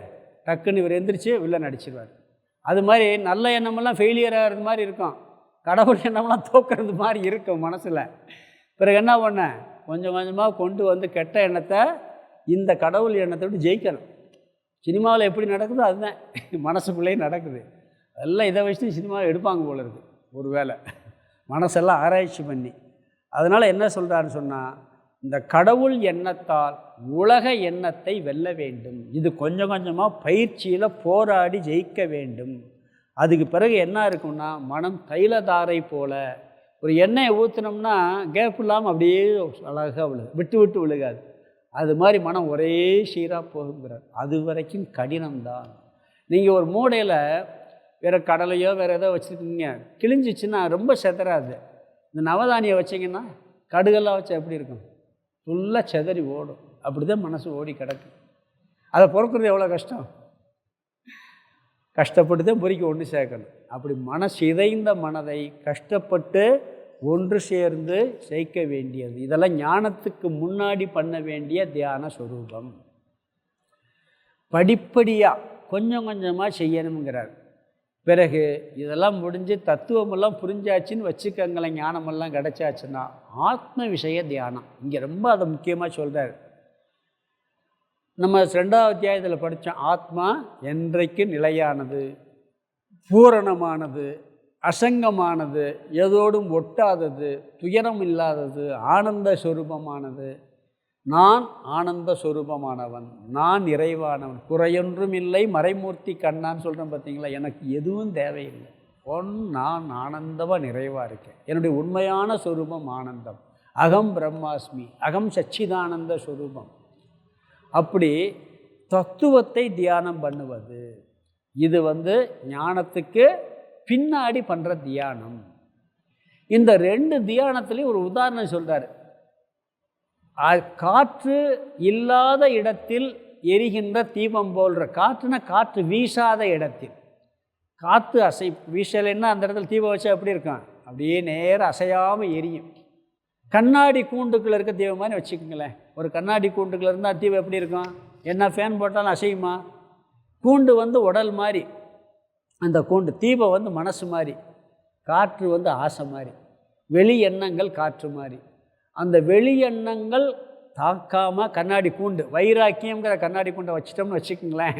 A: டக்குன்னு இவர் எந்திரிச்சு வில்லன் அடிச்சிடுவார். அது மாதிரி நல்ல எண்ணமெல்லாம் ஃபெயிலியர் ஆகிறது மாதிரி இருக்கும், கடவுள் எண்ணமெல்லாம் தோக்குறது மாதிரி இருக்கும் மனசில். பிறகு என்ன பண்ண, கொஞ்சம் கொஞ்சமாக கொண்டு வந்து கெட்ட எண்ணத்தை இந்த கடவுள் எண்ணத்தை விட்டு ஜெயிக்கணும். சினிமாவில் எப்படி நடக்குதோ அதுதான் மனசுக்குள்ளேயே நடக்குது. எல்லாம் இதை வச்சு சினிமாவை எடுப்பாங்க போல இருக்குது ஒரு வேளை, மனசெல்லாம் ஆராய்ச்சி பண்ணி. அதனால் என்ன சொல்கிறான்னு சொன்னால், இந்த கடவுள் எண்ணத்தால் உலக எண்ணத்தை வெல்ல வேண்டும். இது கொஞ்சம் கொஞ்சமாக பயிற்சியில் போராடி ஜெயிக்க வேண்டும். அதுக்கு பிறகு என்ன இருக்குன்னா, மனம் தைலதாரை போல் ஒரு எண்ணெயை ஊற்றினோம்னா கேப் இல்லாமல் அப்படியே அழகாக விழுகு, விட்டு விட்டு விழுகாது. அது மாதிரி மனம் ஒரே சீராக போகுங்கிறார். அது வரைக்கும் கடினம்தான். நீங்கள் ஒரு மூடையில் வேறு கடலையோ வேறு ஏதோ வச்சுருக்கீங்க, கிழிஞ்சிச்சின்னா ரொம்ப செதறாது. இந்த நவதானியம் வச்சிங்கன்னா, கடுகெல்லாம் வச்சா எப்படி இருக்கும், ஃபுல்லாக செதறி ஓடும். அப்படி தான் மனசு ஓடி கிடக்கு. அதை பொறுக்கிறது எவ்வளோ கஷ்டம், கஷ்டப்பட்டு தான் பொறிக்க ஒன்று சேர்க்கணும். அப்படி மனசு இதைந்த மனதை கஷ்டப்பட்டு ஒன்று சேர்ந்து சேர்க்க வேண்டியது. இதெல்லாம் ஞானத்துக்கு முன்னாடி பண்ண வேண்டிய தியான சொரூபம். படிப்படியாக கொஞ்சம் கொஞ்சமாக செய்யணுங்கிறார். பிறகு இதெல்லாம் முடிஞ்சு தத்துவமெல்லாம் புரிஞ்சாச்சுன்னு வச்சுக்கங்களேன், ஞானமெல்லாம் கிடச்சாச்சுன்னா ஆத்ம விஷய தியானம். இங்கே ரொம்ப அதை முக்கியமாக சொல்கிறார். நம்ம 2வது அத்தியாயத்தில் படித்தோம், ஆத்மா என்றைக்கு நிலையானது, பூரணமானது, அசங்கமானது, எதோடும் ஒட்டாதது, துயரம் இல்லாதது, ஆனந்த சொரூபமானது. நான் ஆனந்த சொரூபமானவன், நான் நிறைவானவன், குறையொன்றும் இல்லை, மறைமூர்த்தி கண்ணான்னு சொல்கிறேன் பார்த்தீங்களா. எனக்கு எதுவும் தேவையில்லை, நான் ஆனந்தமாக நிறைவாக இருக்கேன். என்னுடைய உண்மையான சொரூபம் ஆனந்தம். அகம் பிரம்மாஸ்மி, அகம் சச்சிதானந்த சொரூபம். அப்படி தத்துவத்தை தியானம் பண்ணுவது இது ஞானத்துக்கு பின்னாடி பண்ணுற தியானம். இந்த 2 தியானத்துலேயும் ஒரு உதாரணம் சொல்கிறார். காற்று இல்லாத இடத்தில் எரிகின்ற தீபம் போல்ற, காற்றுனா காற்று வீசாத இடத்தில், காற்று வீசலைன்னா அந்த இடத்துல தீபம் வச்சா எப்படி இருக்கும், அப்படியே நேரம் அசையாமல் எரியும். கண்ணாடி கூண்டுக்குள்ளே இருக்க தீபம் மாதிரி வச்சுக்கோங்களேன். ஒரு கண்ணாடி கூண்டுக்குள்ளே இருந்தால் தீபம் எப்படி இருக்கும், என்ன ஃபேன் போட்டாலும் அசையுமா? கூண்டு உடல் மாதிரி, அந்த கூண்டு தீபம் மனசு மாதிரி, காற்று ஆசை மாதிரி, வெளி எண்ணங்கள் காற்று மாதிரி. அந்த வெளி எண்ணங்கள் தாக்காமல் கண்ணாடி கூண்டு, வைராக்கியங்கிற கண்ணாடி கூண்டை வச்சிட்டோம்னு வச்சுக்கோங்களேன்.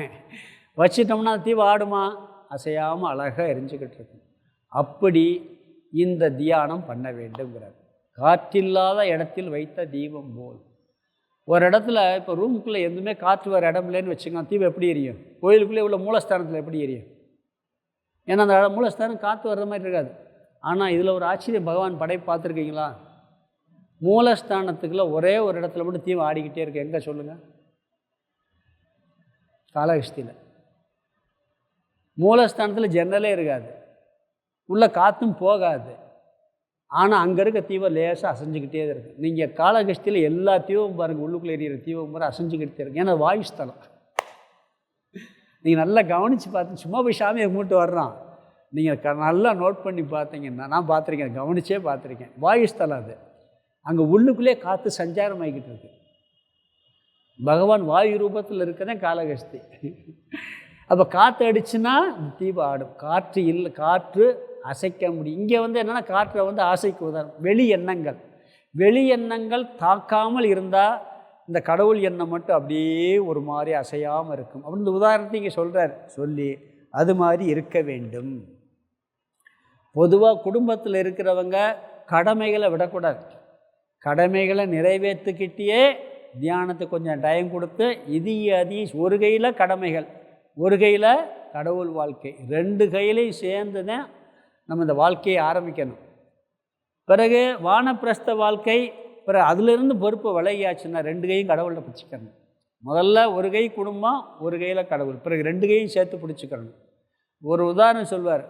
A: வச்சிட்டோம்னா தீபம் ஆடுமா? அசையாமல் அழகாக எரிஞ்சுக்கிட்டு இருக்கும். அப்படி இந்த தியானம் பண்ண வேண்டுங்கிறார். காற்றில்லாத இடத்தில் வைத்த தீபம் போல். ஒரு இடத்துல இப்போ ரூமுக்குள்ளே எதுவுமே காற்று வர இடம் இல்லைன்னு வச்சுக்கோங்க, தீபம் எப்படி எரியும்? கோயிலுக்குள்ளே உள்ள மூலஸ்தானத்தில் எப்படி எரியும்? ஏன்னா அந்த மூலஸ்தானம் காற்று வர்ற மாதிரி இருக்காது. ஆனால் இதில் ஒரு ஆச்சரியம், பகவான் படை பார்த்துருக்கீங்களா? மூலஸ்தானத்துக்குள்ளே ஒரே ஒரு இடத்துல மட்டும் தீபம் ஆடிக்கிட்டே இருக்கு. எங்கே சொல்லுங்கள்? காலஹஸ்தியில். மூலஸ்தானத்தில் ஜன்னலே இருக்காது, உள்ள காற்றும் போகாது. ஆனால் அங்கே இருக்க தீபம் லேசாக அசைஞ்சிக்கிட்டே இருக்குது. நீங்கள் காலஹஸ்தியில் எல்லா தீபம் பாருங்கள், உள்ளுக்குள்ளே எரியிற தீபம் மாதிரி அசைஞ்சிக்கிட்டே இருக்கு. ஏன்னா வாயுஸ்தலம். நீங்கள் நல்லா கவனித்து பார்த்து, சும்மா போய் சாமியை கும்பிட்டு வர்றான், நீங்கள் நல்லா நோட் பண்ணி பார்த்தீங்கன்னா, நான் பார்த்துருக்கேன், கவனிச்சே பார்த்துருக்கேன், வாயுஸ்தலம் அது. அங்கே உள்ளுக்குள்ளே காற்று சஞ்சாரம் ஆகிக்கிட்டு இருக்கு. பகவான் வாயு ரூபத்தில் இருக்கதான் காலஹஸ்தி. அப்போ காற்று அடிச்சுன்னா தீபம் ஆடும். காற்று இல்லை, காற்று அசைக்க முடியும். இங்கே என்னென்னா காற்றை அசைக்குவதால் வெளி எண்ணங்கள், வெளி எண்ணங்கள் தாக்காமல் இருந்தால் இந்த கடவுள் எண்ணம் மட்டும் அப்படியே ஒரு மாதிரி அசையாமல் இருக்கும். அப்படின்னு உதாரணத்தை இங்கே சொல்கிறார். சொல்லி அது மாதிரி இருக்க வேண்டும். பொதுவாக குடும்பத்தில் இருக்கிறவங்க கடமைகளை விடக்கூடாது. கடமைகளை நிறைவேற்றிக்கிட்டே தியானத்துக்கு கொஞ்சம் டைம் கொடுத்து, இது அதி ஒரு கையில் கடமைகள், ஒரு கையில் கடவுள் வாழ்க்கை, 2 கையிலையும் சேர்ந்து தான் நம்ம இந்த வாழ்க்கையை ஆரம்பிக்கணும். பிறகு வானப்பிரஸ்த வாழ்க்கை, பிறகு அதிலிருந்து பொறுப்பு விலகியாச்சுன்னா 2 கையும் கடவுளை பிடிச்சிக்கணும். முதல்ல ஒரு கை குடும்பம், ஒரு கையில் கடவுள், பிறகு 2 கையும் சேர்த்து பிடிச்சிக்கணும். ஒரு உதாரணம் சொல்வார்.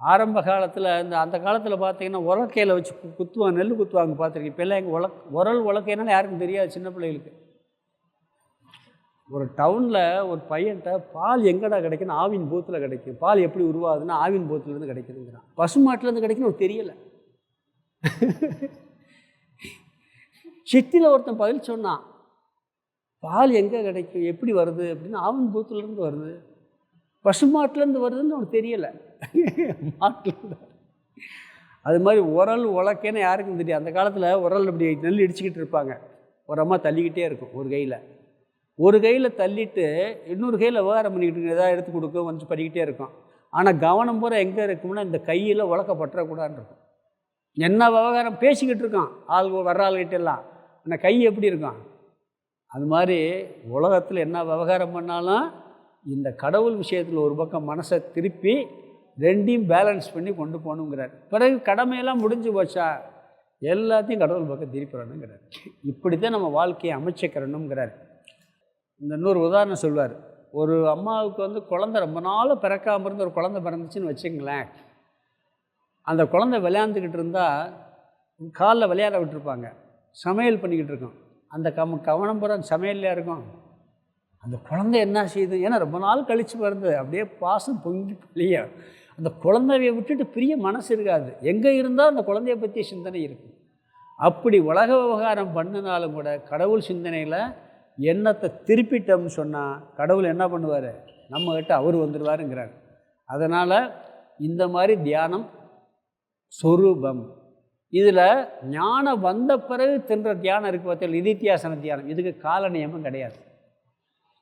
A: ஆரம்ப காலத்தில் அந்த காலத்தில் பார்த்தீங்கன்னா உலக்கையில் வச்சு குத்துவாங்க, நெல் குத்துவாங்க பார்த்துருக்கேன். இப்போ எல்லாம் எங்கள் உலக்கைனாலும் யாருக்கும் தெரியாது, சின்ன பிள்ளைகளுக்கு. ஒரு டவுனில் ஒரு பையன்கிட்ட பால் எங்கடா கிடைக்குன்னு, ஆவின் பூத்தில் கிடைக்கும். பால் எப்படி உருவாகுதுன்னா ஆவின் பூத்துலேருந்து கிடைக்குதுங்கிறான். பசுமாட்டிலேருந்து கிடைக்குன்னு ஒரு தெரியலை. சித்தியில் ஒருத்தன் பதில் சொன்னான், பால் எங்கே கிடைக்கும், எப்படி வருது அப்படின்னு, ஆவின் பூத்துலேருந்து வருது, பசுமாட்டிலேருந்து வருதுன்னு அவனுக்கு தெரியலை. மாட்டில் அது மாதிரி உரல் உலக்கைன்னு யாருக்கும் தெரியும். அந்த காலத்தில் உரல் இப்படி நெல் இடிச்சுக்கிட்டு இருப்பாங்க, ஒரு அம்மா தள்ளிக்கிட்டே இருக்கும். ஒரு கையில் தள்ளிட்டு இன்னொரு கையில் விவகாரம் பண்ணிக்கிட்டு இருக்கு, எதாவது எடுத்து கொடுக்க கொஞ்சம் பண்ணிக்கிட்டே இருக்கும். ஆனால் கவனம் பூரா எங்கே இருக்கும்னா இந்த கையில் உலக்க பற்றக்கூடாதுன்னு இருக்கும். என்ன விவகாரம் பேசிக்கிட்டு இருக்கான் வர்ற ஆள்கிட்ட எல்லாம், ஆனால் கை எப்படி இருக்கும்? அது மாதிரி உலகத்தில் என்ன விவகாரம் பண்ணாலும் இந்த கடவுள் விஷயத்தில் ஒரு பக்கம் மனசை திருப்பி 2ஐயும் பேலன்ஸ் பண்ணி கொண்டு போகணுங்கிறார். பிறகு கடமையெல்லாம் முடிஞ்சு போச்சா எல்லாத்தையும் கடவுள் பக்கம் திருப்பிடணுங்கிறார். இப்படி தான் நம்ம வாழ்க்கையை அமைச்சிக்கிறணுங்கிறார். இந்த இன்னொரு உதாரணம் சொல்வார். ஒரு அம்மாவுக்கு குழந்தை ரொம்ப நாள் பிறக்காமல் இருந்து ஒரு குழந்தை பிறந்துச்சுன்னு வச்சுங்களேன். அந்த குழந்தை விளையாண்டுக்கிட்டு இருந்தால் காலில் விளையாட விட்டுருப்பாங்க, சமையல் பண்ணிக்கிட்டு இருக்கோம். அந்த கவனம் பூரா சமையல்லையா இருக்கும். அந்த குழந்தை என்ன செய்யுது, ஏன்னா ரொம்ப நாள் கழித்து பிறந்து அப்படியே பாசம் பொங்கி வெளியே அந்த குழந்தைய விட்டுட்டு பிரிய மனசு இருக்காது. எங்கே இருந்தால் அந்த குழந்தைய பற்றிய சிந்தனை இருக்கும். அப்படி உலக விவகாரம் பண்ணினாலும் கூட கடவுள் சிந்தனையில் எண்ணத்தை திருப்பிட்டோம்னு சொன்னால் கடவுள் என்ன பண்ணுவார், நம்மகிட்ட அவர் வந்துடுவாருங்கிறார். அதனால் இந்த மாதிரி தியானம் சொரூபம். இதில் ஞானம் வந்த பிறகு தின்ற தியானம் இருக்குது பார்த்தீங்க, நிதித்தியாசன தியானம். இதுக்கு கால நியமம் கிடையாது.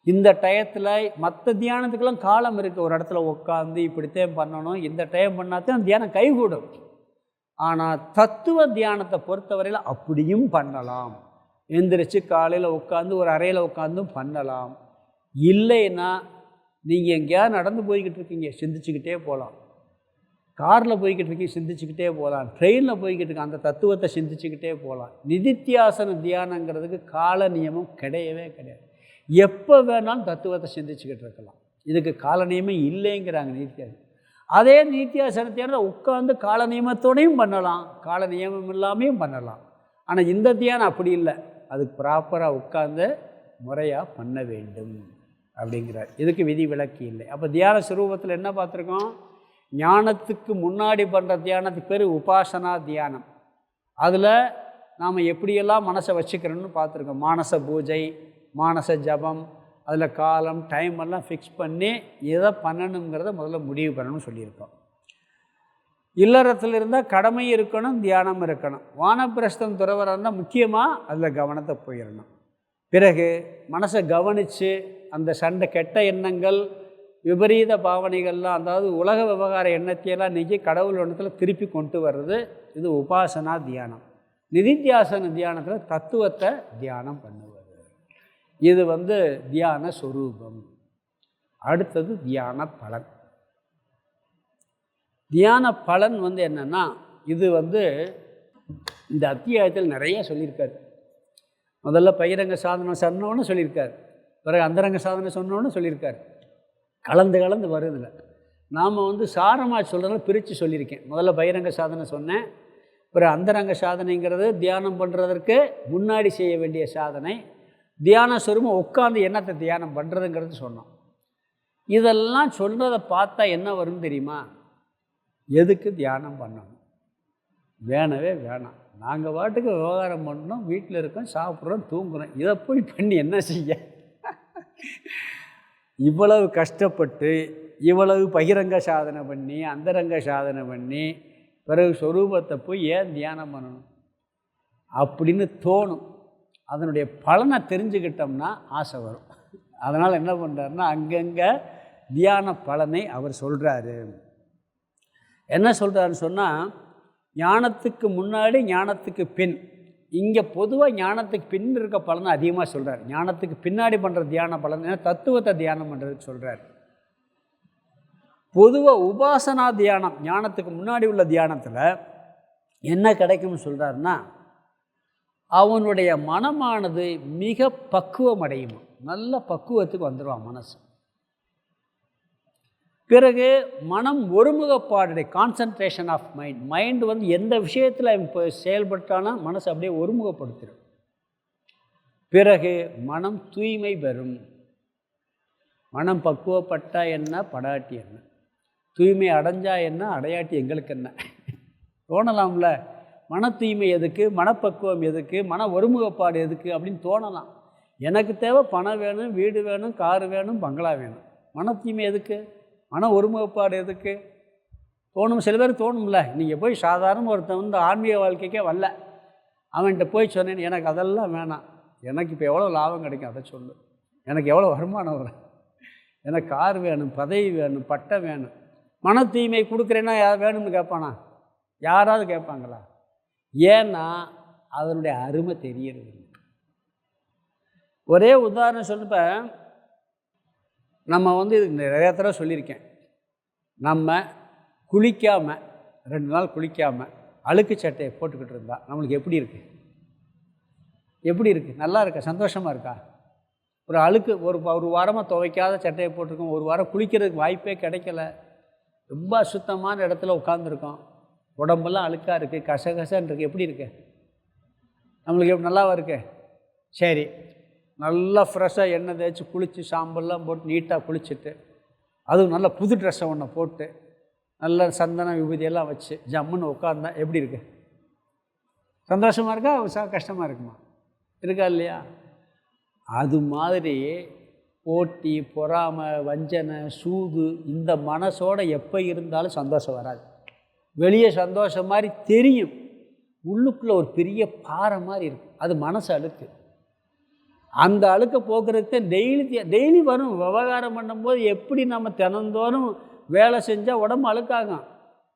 A: இந்த டயத்தில் மற்ற தியானத்துக்கெல்லாம் காலம் இருக்குது. ஒரு இடத்துல உட்காந்து இப்படித்தான் பண்ணணும், இந்த டைம் பண்ணாதான் தியானம் கைகூடும். ஆனால் தத்துவ தியானத்தை பொறுத்தவரையில் அப்படியும் பண்ணலாம். எந்திரிச்சு காலையில் உட்காந்து ஒரு அறையில் உட்காந்தும் பண்ணலாம். இல்லைன்னா நீங்கள் எங்கேயாவது நடந்து போய்கிட்டு இருக்கீங்க, சிந்திச்சுக்கிட்டே போகலாம். காரில் போய்கிட்டு இருக்கீங்க, சிந்திச்சுக்கிட்டே போகலாம். ட்ரெயினில் போய்கிட்டு இருக்க அந்த தத்துவத்தை சிந்திச்சுக்கிட்டே போகலாம். நிதித்தியாசன தியானங்கிறதுக்கு கால நியமம் கிடையவே கிடையாது. எப்போ வேணாலும் தத்துவத்தை சிந்திச்சுக்கிட்டு இருக்கலாம். இதுக்கு கால நியமம் இல்லைங்கிறாங்க நிதித்தியாசனம். அதே நிதித்தியாசன தியானம் உட்காந்து கால நியமத்தோடையும் பண்ணலாம், கால நியமம் இல்லாமையும் பண்ணலாம். ஆனால் இந்த தியானம் அப்படி இல்லை. அதுக்கு ப்ராப்பராக உட்காந்து முறையாக பண்ண வேண்டும் அப்படிங்கிறார். இதுக்கு விதி விலக்கு இல்லை. அப்போ தியான சுரூபத்தில் என்ன பார்த்துருக்கோம், ஞானத்துக்கு முன்னாடி பண்ணுற தியானத்துக்கு பேர் உபாசனா தியானம். அதில் நாம் எப்படியெல்லாம் மனசை வச்சுக்கிறோன்னு பார்த்துருக்கோம். மானச பூஜை, மானச ஜபம், அதில் காலம் டைம் எல்லாம் ஃபிக்ஸ் பண்ணி எதை பண்ணணுங்கிறத முதல்ல முடிவு பண்ணணும்னு சொல்லியிருக்கோம். இல்லறத்தில் இருந்தால் கடமை இருக்கணும், தியானம் இருக்கணும். வானப்பிரஸ்தம் துறவரம் இருந்தால் முக்கியமாக அதில் கவனத்தை போயிடணும். பிறகு மனசை கவனித்து அந்த சண்டை கெட்ட எண்ணங்கள் விபரீத பாவனைகள்லாம், அதாவது உலக விவகார எண்ணத்தையெல்லாம் நீக்கி கடவுள் எண்ணத்தில் திருப்பி கொண்டு வர்றது இது உபாசனா தியானம். நிதித்தியாசன தியானத்தில் தத்துவத்தை தியானம் பண்ணுவது. இது தியான சொரூபம். அடுத்தது தியான பலன். தியான பலன் என்னென்னா, இது இந்த அத்தியாயத்தில் நிறைய சொல்லியிருக்காரு. முதல்ல பகிரங்க சாதனை சொன்னோன்னு சொல்லியிருக்கார், பிறகு அந்தரங்க சாதனை சொன்னோன்னு சொல்லியிருக்கார். கலந்து கலந்து வருதில்லை. நாம் சாரமாக சொல்கிறத பிரித்து சொல்லியிருக்கேன். முதல்ல பகிரங்க சாதனை சொன்னேன், பிறகு அந்தரங்க சாதனைங்கிறது தியானம் பண்ணுறதற்கு முன்னாடி செய்ய வேண்டிய சாதனை. தியான சொரூபம் உட்காந்து என்னத்தை தியானம் பண்ணுறதுங்கிறது சொன்னோம். இதெல்லாம் சொல்கிறத பார்த்தா என்ன வரும்னு தெரியுமா, எதுக்கு தியானம் பண்ணணும், வேணவே வேணாம், நாங்கள் பாட்டுக்கு விவகாரம் பண்ணோம், வீட்டில் இருக்கோம், சாப்பிட்றோம், தூங்குறோம், இதை போய் பண்ணி என்ன செய்ய, இவ்வளவு கஷ்டப்பட்டு இவ்வளவு பகிரங்க சாதனை பண்ணி அந்தரங்க சாதனை பண்ணி பிறகு சொரூபத்தை போய் ஏன் தியானம் பண்ணணும் அப்படின்னு தோணும். அதனுடைய பலனை தெரிஞ்சுக்கிட்டோம்னா ஆசை வரும். அதனால் என்ன பண்ணுறாருன்னா, அங்கங்கே தியான பலனை அவர் சொல்கிறாரு. என்ன சொல்கிறாருன்னு சொன்னால், ஞானத்துக்கு முன்னாடி ஞானத்துக்கு பின். இங்கே பொதுவாக ஞானத்துக்கு பின் இருக்க பலனை அதிகமாக சொல்கிறார். ஞானத்துக்கு பின்னாடி பண்ணுற தியான பலன் தத்துவத்தை தியானம் பண்ணுறதுக்கு சொல்கிறார். பொதுவாக உபாசனா தியானம், ஞானத்துக்கு முன்னாடி உள்ள தியானத்தில் என்ன கிடைக்கும்னு சொல்கிறாருன்னா, அவனுடைய மனமானது மிக பக்குவம் அடையுமா, நல்ல பக்குவத்துக்கு வந்துடுவான் மனசு. பிறகு மனம் ஒருமுகப்பாடு, கான்சன்ட்ரேஷன் ஆஃப் மைண்ட். மைண்டு எந்த விஷயத்தில் இப்போ செயல்பட்டானா மனசு அப்படியே ஒருமுகப்படுத்திடும். பிறகு மனம் தூய்மை பெறும். மனம் பக்குவப்பட்டா என்ன, படாட்டி என்ன, தூய்மை அடைஞ்சா என்ன, அடையாட்டி எங்களுக்கு என்ன தோணலாம்ல. மன தூய்மை எதுக்கு, மனப்பக்குவம் எதுக்கு, மன ஒருமுகப்பாடு எதுக்கு அப்படின்னு தோணலாம். எனக்கு தேவை பணம் வேணும், வீடு வேணும், காரு வேணும், பங்களா வேணும். மன தூய்மை எதுக்கு, மன ஒருமுகப்பாடு எதுக்கு தோணும். சில பேர் தோணும்ல. நீங்கள் போய் சாதாரண ஒருத்தன் ஆன்மீக வாழ்க்கைக்கே வரல, அவன்கிட்ட போய் சொன்னேன், எனக்கு அதெல்லாம் வேணாம், எனக்கு இப்போ எவ்வளோ லாபம் கிடைக்கும் அதை சொல்லு, எனக்கு எவ்வளோ வருமானம் வரும், எனக்கு கார் வேணும், பதவி வேணும், பட்டம் வேணும். மன தூய்மை கொடுக்குறேன்னா யார் வேணும்னு கேட்பானா? யாராவது கேட்பாங்களா? ஏன்னா அதனுடைய அருமை தெரியறது. ஒரே உதாரணம் சொல்லுப்ப, நம்ம இதுக்கு நிறைய தடவை சொல்லியிருக்கேன். நம்ம குளிக்காமல் 2 நாள் குளிக்காமல் அழுக்கு சட்டையை போட்டுக்கிட்டு இருந்தால் நம்மளுக்கு எப்படி இருக்குது? எப்படி இருக்குது? நல்லா இருக்கா? சந்தோஷமாக இருக்கா? ஒரு அழுக்கு ஒரு வாரமாக துவைக்காத சட்டையை போட்டிருக்கோம், ஒரு வாரம் குளிக்கிறதுக்கு வாய்ப்பே கிடைக்கல, ரொம்ப சுத்தமான இடத்துல உட்காந்துருக்கோம், உடம்பெல்லாம் அழுக்காக இருக்குது, கசகசன்னு இருக்குது. எப்படி இருக்கு நம்மளுக்கு? எப்படி நல்லாவா இருக்கு? சரி, நல்லா ஃப்ரெஷ்ஷாக எண்ணெய் தேய்ச்சி குளித்து சாம்பல்லாம் போட்டு நீட்டாக குளிச்சுட்டு, அதுவும் நல்லா புது ட்ரெஸ்ஸை ஒன்று போட்டு நல்ல சந்தனம் விபூதியெல்லாம் வச்சு ஜம்முன்னு உட்காந்தா எப்படி இருக்கு? சந்தோஷமாக இருக்கா கஷ்டமாக இருக்குமா? இருக்கா இல்லையா? அது மாதிரி போட்டி, பொறாமை, வஞ்சனை, சூது இந்த மனசோட எப்போ இருந்தாலும் சந்தோஷம் வராது. வெளியே சந்தோஷம் மாதிரி தெரியும், உள்ளுக்குள்ளே ஒரு பெரிய பாறை மாதிரி இருக்கும். அது மனசு அழுக்கு. அந்த அழுக்க போக்குறதுக்கு டெய்லி வரும். விவகாரம் பண்ணும்போது எப்படி நம்ம தினந்தோறும் வேலை செஞ்சால் உடம்பு அழுக்காகும்.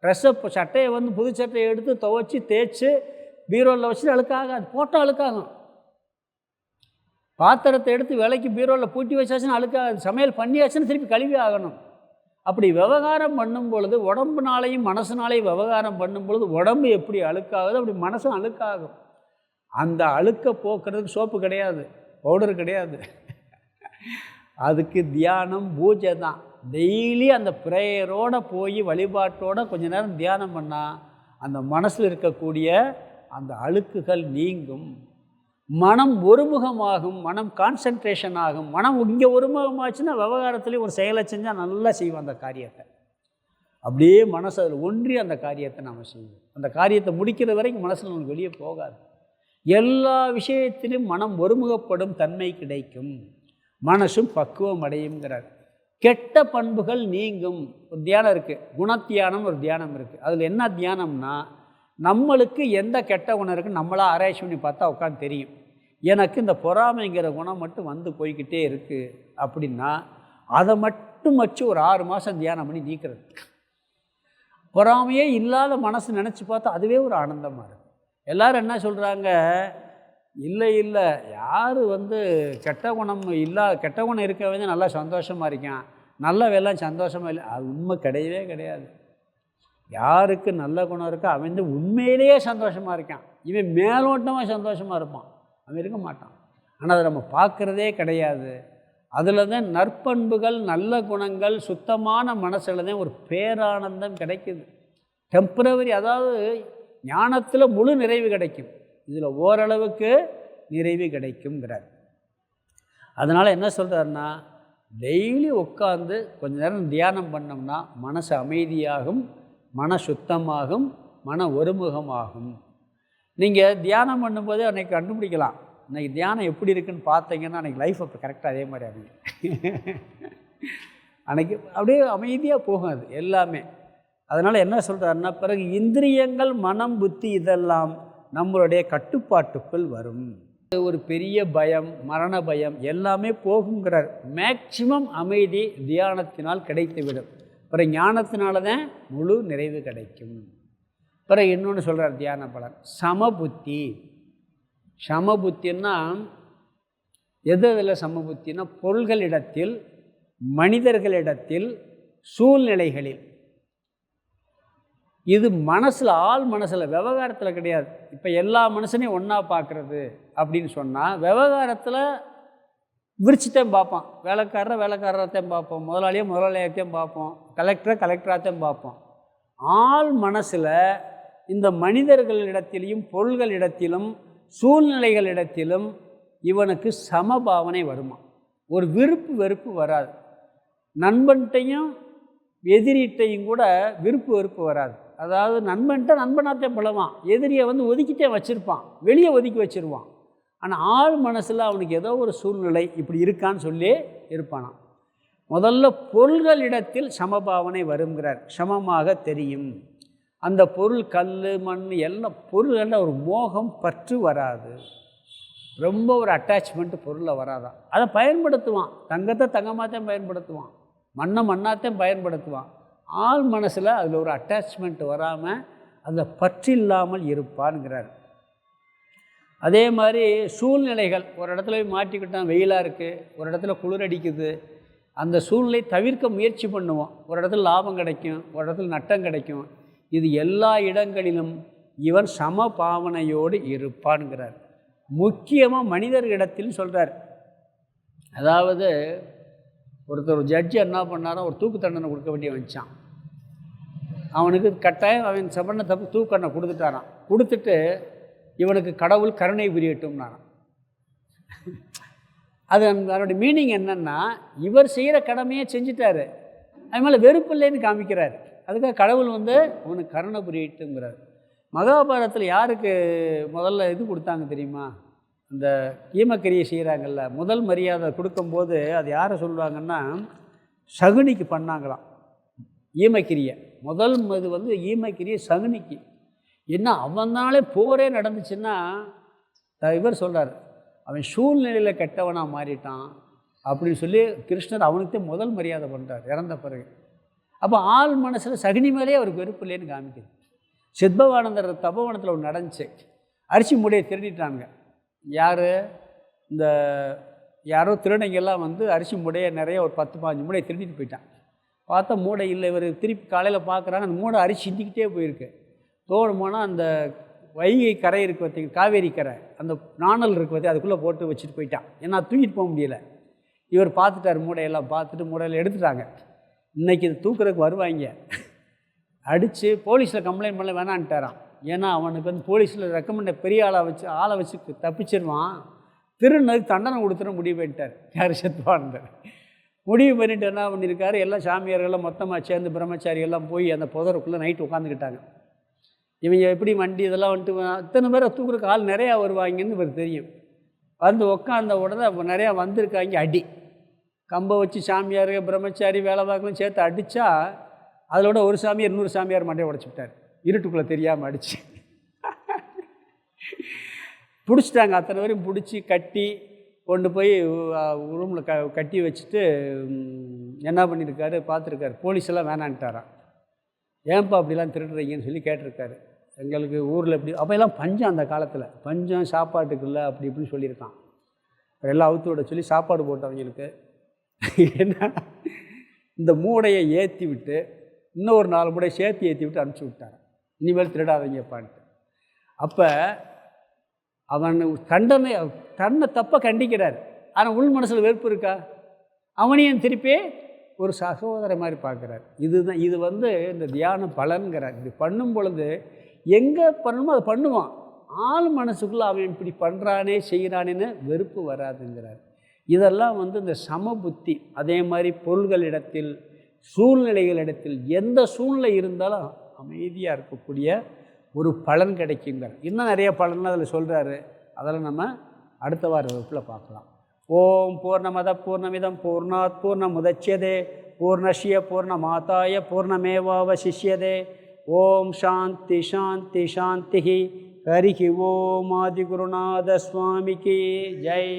A: ட்ரெஸ்ஸை சட்டையை வந்து புது சட்டையை எடுத்து துவைச்சி தேய்ச்சி பீரோவில் வச்சுட்டு அழுக்காகாது, போட்டால் அழுக்காகும். பாத்திரத்தை எடுத்து விலைக்கு பீரோவில் பூட்டி வச்சாச்சுன்னு அழுக்காகாது, சமையல் பண்ணியாச்சுன்னு திருப்பி கழுவி ஆகணும். அப்படி விவகாரம் பண்ணும் பொழுது உடம்புனாலையும் மனசுனாலையும் விவகாரம் பண்ணும் பொழுது உடம்பு எப்படி அழுக்காகுது அப்படி மனசும் அழுக்காகும். அந்த அழுக்க போக்குறதுக்கு சோப்பு கிடையாது, பவுடர் கிடையாது. அதுக்கு தியானம், பூஜை தான். டெய்லி அந்த ப்ரேயரோடு போய் வழிபாட்டோடு கொஞ்ச நேரம் தியானம் பண்ணால் அந்த மனசில் இருக்கக்கூடிய அந்த அழுக்குகள் நீங்கும். மனம் ஒருமுகமாகும், மனம் கான்சன்ட்ரேஷன் ஆகும். மனம் இங்கே ஒருமுகமாச்சுன்னா விவகாரத்துலேயும் ஒரு செயலை செஞ்சால் நல்லா செய்வோம் அந்த காரியத்தை. அப்படியே மனசு அதில் ஒன்றி அந்த காரியத்தை நாம் செய்வோம். அந்த காரியத்தை முடிக்கிற வரைக்கும் மனசில் நமக்கு வெளியே போகாது. எல்லா விஷயத்திலும் மனம் ஒருமுகப்படும் தன்மை கிடைக்கும், மனசும் பக்குவம் அடையுங்கிறார். கெட்ட பண்புகள் நீங்கும். ஒரு தியானம் இருக்குது, குணத்தியானம் ஒரு தியானம் இருக்குது. அதில் என்ன தியானம்னா, நம்மளுக்கு எந்த கெட்ட குணம் இருக்குன்னு நம்மளாக ஆராய்ச்சி பண்ணி பார்த்தா உட்காந்து தெரியும். எனக்கு இந்த பொறாமைங்கிற குணம் மட்டும் வந்து போய்கிட்டே இருக்குது அப்படின்னா அதை மட்டும் வச்சு ஒரு 6 மாதம் தியானம் பண்ணி நீக்கிறது. பொறாமையே இல்லாத மனசு நினச்சி பார்த்தா அதுவே ஒரு ஆனந்தமாக இருக்கும். எல்லோரும் என்ன சொல்கிறாங்க, இல்லை யார் கெட்ட குணம் கெட்ட குணம் இருக்கவே நல்லா சந்தோஷமாக இருக்கான், நல்லவெல்லாம் சந்தோஷமாக இல்லை. அது உண்மை கிடையவே கிடையாது. யாருக்கு நல்ல குணம் இருக்கோ அவன் உண்மையிலேயே சந்தோஷமாக இருக்கான். இவன் மேலோட்டமாக சந்தோஷமாக இருப்பான், அவன் இருக்க மாட்டான். ஆனால் அதை நம்ம பார்க்குறதே கிடையாது. அதில் தான் நற்பண்புகள், நல்ல குணங்கள், சுத்தமான மனசில் தான் ஒரு பேரானந்தம் கிடைக்குது. டெம்பரவரி, அதாவது ஞானத்தில் முழு நிறைவு கிடைக்கும், இதில் ஓரளவுக்கு நிறைவு கிடைக்குங்கிறார். அதனால் என்ன சொல்கிறாருன்னா, டெய்லி உட்காந்து கொஞ்ச நேரம் தியானம் பண்ணோம்னா மனசு அமைதியாகும், மன சுத்தமாகும், மன ஒருமுகமாகும். நீங்கள் தியானம் பண்ணும்போதே அன்றைக்கி கண்டுபிடிக்கலாம், இன்றைக்கி தியானம் எப்படி இருக்குன்னு பார்த்தீங்கன்னா அன்றைக்கி லைஃப் அப்போ கரெக்டாக அதே மாதிரி அமையும். அன்றைக்கி அப்படியே அமைதியாக போகும் அது எல்லாமே. அதனால் என்ன சொல்கிறாருன்னா, பிறகு இந்திரியங்கள், மனம், புத்தி இதெல்லாம் நம்மளுடைய கட்டுப்பாட்டுக்குள் வரும். ஒரு பெரிய பயம், மரண பயம் எல்லாமே போகுங்கிறார். மேக்சிமம் அமைதி தியானத்தினால் கிடைத்துவிடும். பிறகு ஞானத்தினால தான் முழு நிறைவு கிடைக்கும். பிறகு இன்னொன்று சொல்கிறார் தியான பலன், சமபுத்தி. சமபுத்தின்னா எதில் சமபுத்தின்னா, பொருள்களிடத்தில், மனிதர்களிடத்தில், சூழ்நிலைகளில். இது மனசில், ஆள் மனசில், விவகாரத்தில் கிடையாது. இப்போ எல்லா மனுஷனையும் ஒன்றா பார்க்குறது அப்படின்னு சொன்னால், விவகாரத்தில் விரிச்சுத்தையும் பார்ப்போம், வேலைக்காரரையும் பார்ப்போம், முதலாளியத்தையும் பார்ப்போம், கலெக்டராகத்தையும் பார்ப்போம். ஆள் மனசில் இந்த மனிதர்களிடத்திலும், பொருள்களிடத்திலும், சூழ்நிலைகளிடத்திலும் இவனுக்கு சமபாவனை வருமா. ஒரு விருப்பு வெறுப்பு வராது. நண்பன்கிட்டையும் எதிரிட்டையும் கூட விருப்பு வெறுப்பு வராது. அதாவது நண்பன்கிட்ட நண்பனாகத்தான் பழவான், எதிரியை ஒதுக்கிட்டே வச்சுருப்பான், வெளியே ஒதுக்கி வச்சுருவான். ஆனால் ஆள் மனசில் அவனுக்கு ஏதோ ஒரு சூழ்நிலை இப்படி இருக்கான்னு சொல்லி இருப்பானான். முதல்ல பொருள்களிடத்தில் சமபாவனை வருங்கிறார். சமமாக தெரியும். அந்த பொருள், கல், மண் எல்லாம் பொருள்களில் ஒரு மோகம், பற்று வராது. ரொம்ப ஒரு அட்டாச்மெண்ட்டு பொருளில் வராதான். அதை பயன்படுத்துவான். தங்கத்தை தங்கமாகத்தான் பயன்படுத்துவான், மண்ணை மண்ணாகத்தான் பயன்படுத்துவான். ஆள் மனசில் அதில் ஒரு அட்டாச்மெண்ட் வராமல் அதில் பற்று இல்லாமல் இருப்பான்ங்கிறார். அதே மாதிரி சூழ்நிலைகள், ஒரு இடத்துல போய் மாட்டிக்கிட்டான், வெயிலாக இருக்குது, ஒரு இடத்துல குளிர் அடிக்குது, அந்த சூழ்நிலை தவிர்க்க முயற்சி பண்ணுவோம். ஒரு இடத்துல லாபம் கிடைக்கும், ஒரு இடத்துல நட்டம் கிடைக்கும். இது எல்லா இடங்களிலும் இவன் சம பாவனையோடு இருப்பான்கிறார். முக்கியமாக மனிதர்களிடத்தில் சொல்கிறார். அதாவது ஒரு ஜட்ஜி என்ன பண்ணாரோ, ஒரு தூக்கு தண்டனை கொடுக்க வேண்டிய வச்சான். அவனுக்கு கட்டாயம் அவன் சபண்ண தப்பு தூக்கு தண்டனை கொடுத்துட்டாரான். கொடுத்துட்டு இவனுக்கு கடவுள் கருணை புரியட்டும்னாரான். அது அதனுடைய மீனிங் என்னென்னா, இவர் செய்கிற கடமையை செஞ்சிட்டாரு, அது மேலே வெறுப்பு இல்லைன்னு காமிக்கிறார். அதுக்காக கடவுள் வந்து அவனுக்கு கருணை புரியட்டுங்கிறார். மகாபாரதத்தில் யாருக்கு முதல்ல இது கொடுத்தாங்க தெரியுமா? இந்த ஈமக்கிரியை செய்கிறாங்கல்ல, முதல் மரியாதை கொடுக்கும்போது அது யாரை சொல்லுவாங்கன்னா சகுனிக்கு பண்ணாங்களாம். ஈமக்கிரியை முதல் இது வந்து ஈமக்கிரியை சகுனிக்கு. என்ன அவனாலே போரே நடந்துச்சுன்னா இவர் சொல்கிறார், அவன் சூழ்நிலையில் கெட்டவனாக மாறிட்டான் அப்படின்னு சொல்லி கிருஷ்ணர் அவனுக்கு முதல் மரியாதை பண்ணுறார் இறந்த பிறகு. அப்போ ஆள் மனசில் சகுனி மேலேயே அவருக்கு வெறுப்பு இல்லைன்னு காமிக்குது. சித்பவானந்தர் தபோவனத்தில் ஒன்று நடந்துச்சு. அரிசி மூடையை திருடிட்டாங்க. யார்? இந்த யாரோ திருடங்கெல்லாம் வந்து அரிசி மூடையை நிறைய ஒரு 10-15 மூடையை திருடிட்டு போயிட்டான். பார்த்தா மூடை இல்லை. இவர் திருப்பி காலையில் பார்க்குறாங்க, அந்த மூடை அரிசி சிந்திக்கிட்டே போயிருக்கு. தோடு போனால் அந்த வைகை கரை இருக்குது பார்த்திங்க, காவேரி கரை, அந்த நாணல் இருக்குது பார்த்தி, அதுக்குள்ளே போட்டு வச்சுட்டு போயிட்டான். ஏன்னா தூக்கிட்டு போக முடியல. இவர் பார்த்துட்டார், மூடையெல்லாம் பார்த்துட்டு மூடையில் எடுத்துட்டாங்க. இன்றைக்கி இது தூக்குறதுக்கு வருவாங்க. அடித்து போலீஸில் கம்ப்ளைண்ட் பண்ண வேணான்ட்டாரான். ஏன்னா அவனுக்கு வந்து போலீஸில் ரெக்கமெண்ட் பெரிய ஆளை வச்சு தப்பிச்சிருவான், திருநதுக்கு தண்டனை கொடுத்துட முடிவு பண்ணிட்டார். யார்? சித்பவானந்தர். முடிவு பண்ணிட்டு என்ன பண்ணியிருக்காரு, எல்லாம் சாமியார்கள்லாம் மொத்தமாக சேர்ந்து பிரம்மச்சாரியெல்லாம் போய் அந்த புதருக்குள்ளே நைட்டு உட்காந்துக்கிட்டாங்க. இவங்க எப்படி வண்டி இதெல்லாம் வந்துட்டு இத்தனை பேரை தூக்குறதுக்கு ஆள் நிறையா வருவாங்கன்னு இவர் தெரியும். வந்து உட்காந்த உடனே நிறையா வந்திருக்காங்க. அடி கம்பை வச்சு சாமியார் பிரம்மச்சாரி வேலை பார்க்கலாம் சேர்த்து அடித்தா அதோட ஒரு சாமியார் இன்னொரு சாமியார் மண்டையை உடச்சி விட்டார். இருட்டுக்குள்ளே தெரியாமல் அடித்து பிடிச்சிட்டாங்க. அத்தனை பேரையும் பிடிச்சி கட்டி கொண்டு போய் ரூமில் கட்டி வச்சுட்டு என்ன பண்ணியிருக்காரு பார்த்துருக்காரு. போலீஸெல்லாம் வேணான்ட்டாரான். ஏன்ப்பா அப்படிலாம் திருடுறீங்கன்னு சொல்லி கேட்டிருக்காரு. எங்களுக்கு ஊரில் எப்படி அப்போ எல்லாம் பஞ்சம், அந்த காலத்தில் பஞ்சம், சாப்பாட்டுக்கு இல்லை அப்படி இப்படின்னு சொல்லியிருக்கான். எல்லாம் அவுத்து விட சொல்லி சாப்பாடு போட்டவங்களுக்கு என்ன இந்த மூடையை ஏற்றி விட்டு இன்னும் ஒரு 4 மூடையை சேர்த்து ஏற்றி விட்டு அனுப்பிச்சி விட்டார். இனிமேல் திருடாதீங்கப்பான்ட்டு. அப்போ அவன் தன்னை தப்பை கண்டிக்கிறார். ஆனால் உள் மனசில் வெறுப்பு இருக்கா? அவனையும் திருப்பி ஒரு சகோதர மாதிரி பார்க்குறார். இதுதான் இது வந்து இந்த தியான பலன்கிறார். இப்படி பண்ணும் பொழுது எங்கே பண்ணணுமோ அதை பண்ணுவான். ஆள் மனசுக்குள்ளே அவன் இப்படி பண்ணுறானே செய்கிறானேன்னு வெறுப்பு வராதுங்கிறார். இதெல்லாம் வந்து இந்த சமபுத்தி. அதே மாதிரி பொருள்களிடத்தில், சூழ்நிலைகளிடத்தில் எந்த சூழ்நிலை இருந்தாலும் அமைதியாக இருக்கக்கூடிய ஒரு பலன் கிடைக்குங்கிறார். இன்னும் நிறைய பலன்லாம் அதில் சொல்கிறாரு. அதெல்லாம் நம்ம அடுத்த வார வகுப்பில் பார்க்கலாம். ஓம் பூர்ணமத பூர்ணமிதம் பூர்ணாத் பூர்ணமுதச்யதே பூர்ணஸ்ய பூர்ணமாதாய பூர்ணமேவாவசிஷ்யதே. ஓம் சாந்தி சாந்தி சாந்தி. ஹரிஹி ஓம். ஆதிகுருநாத சுவாமிக்கு ஜெய்.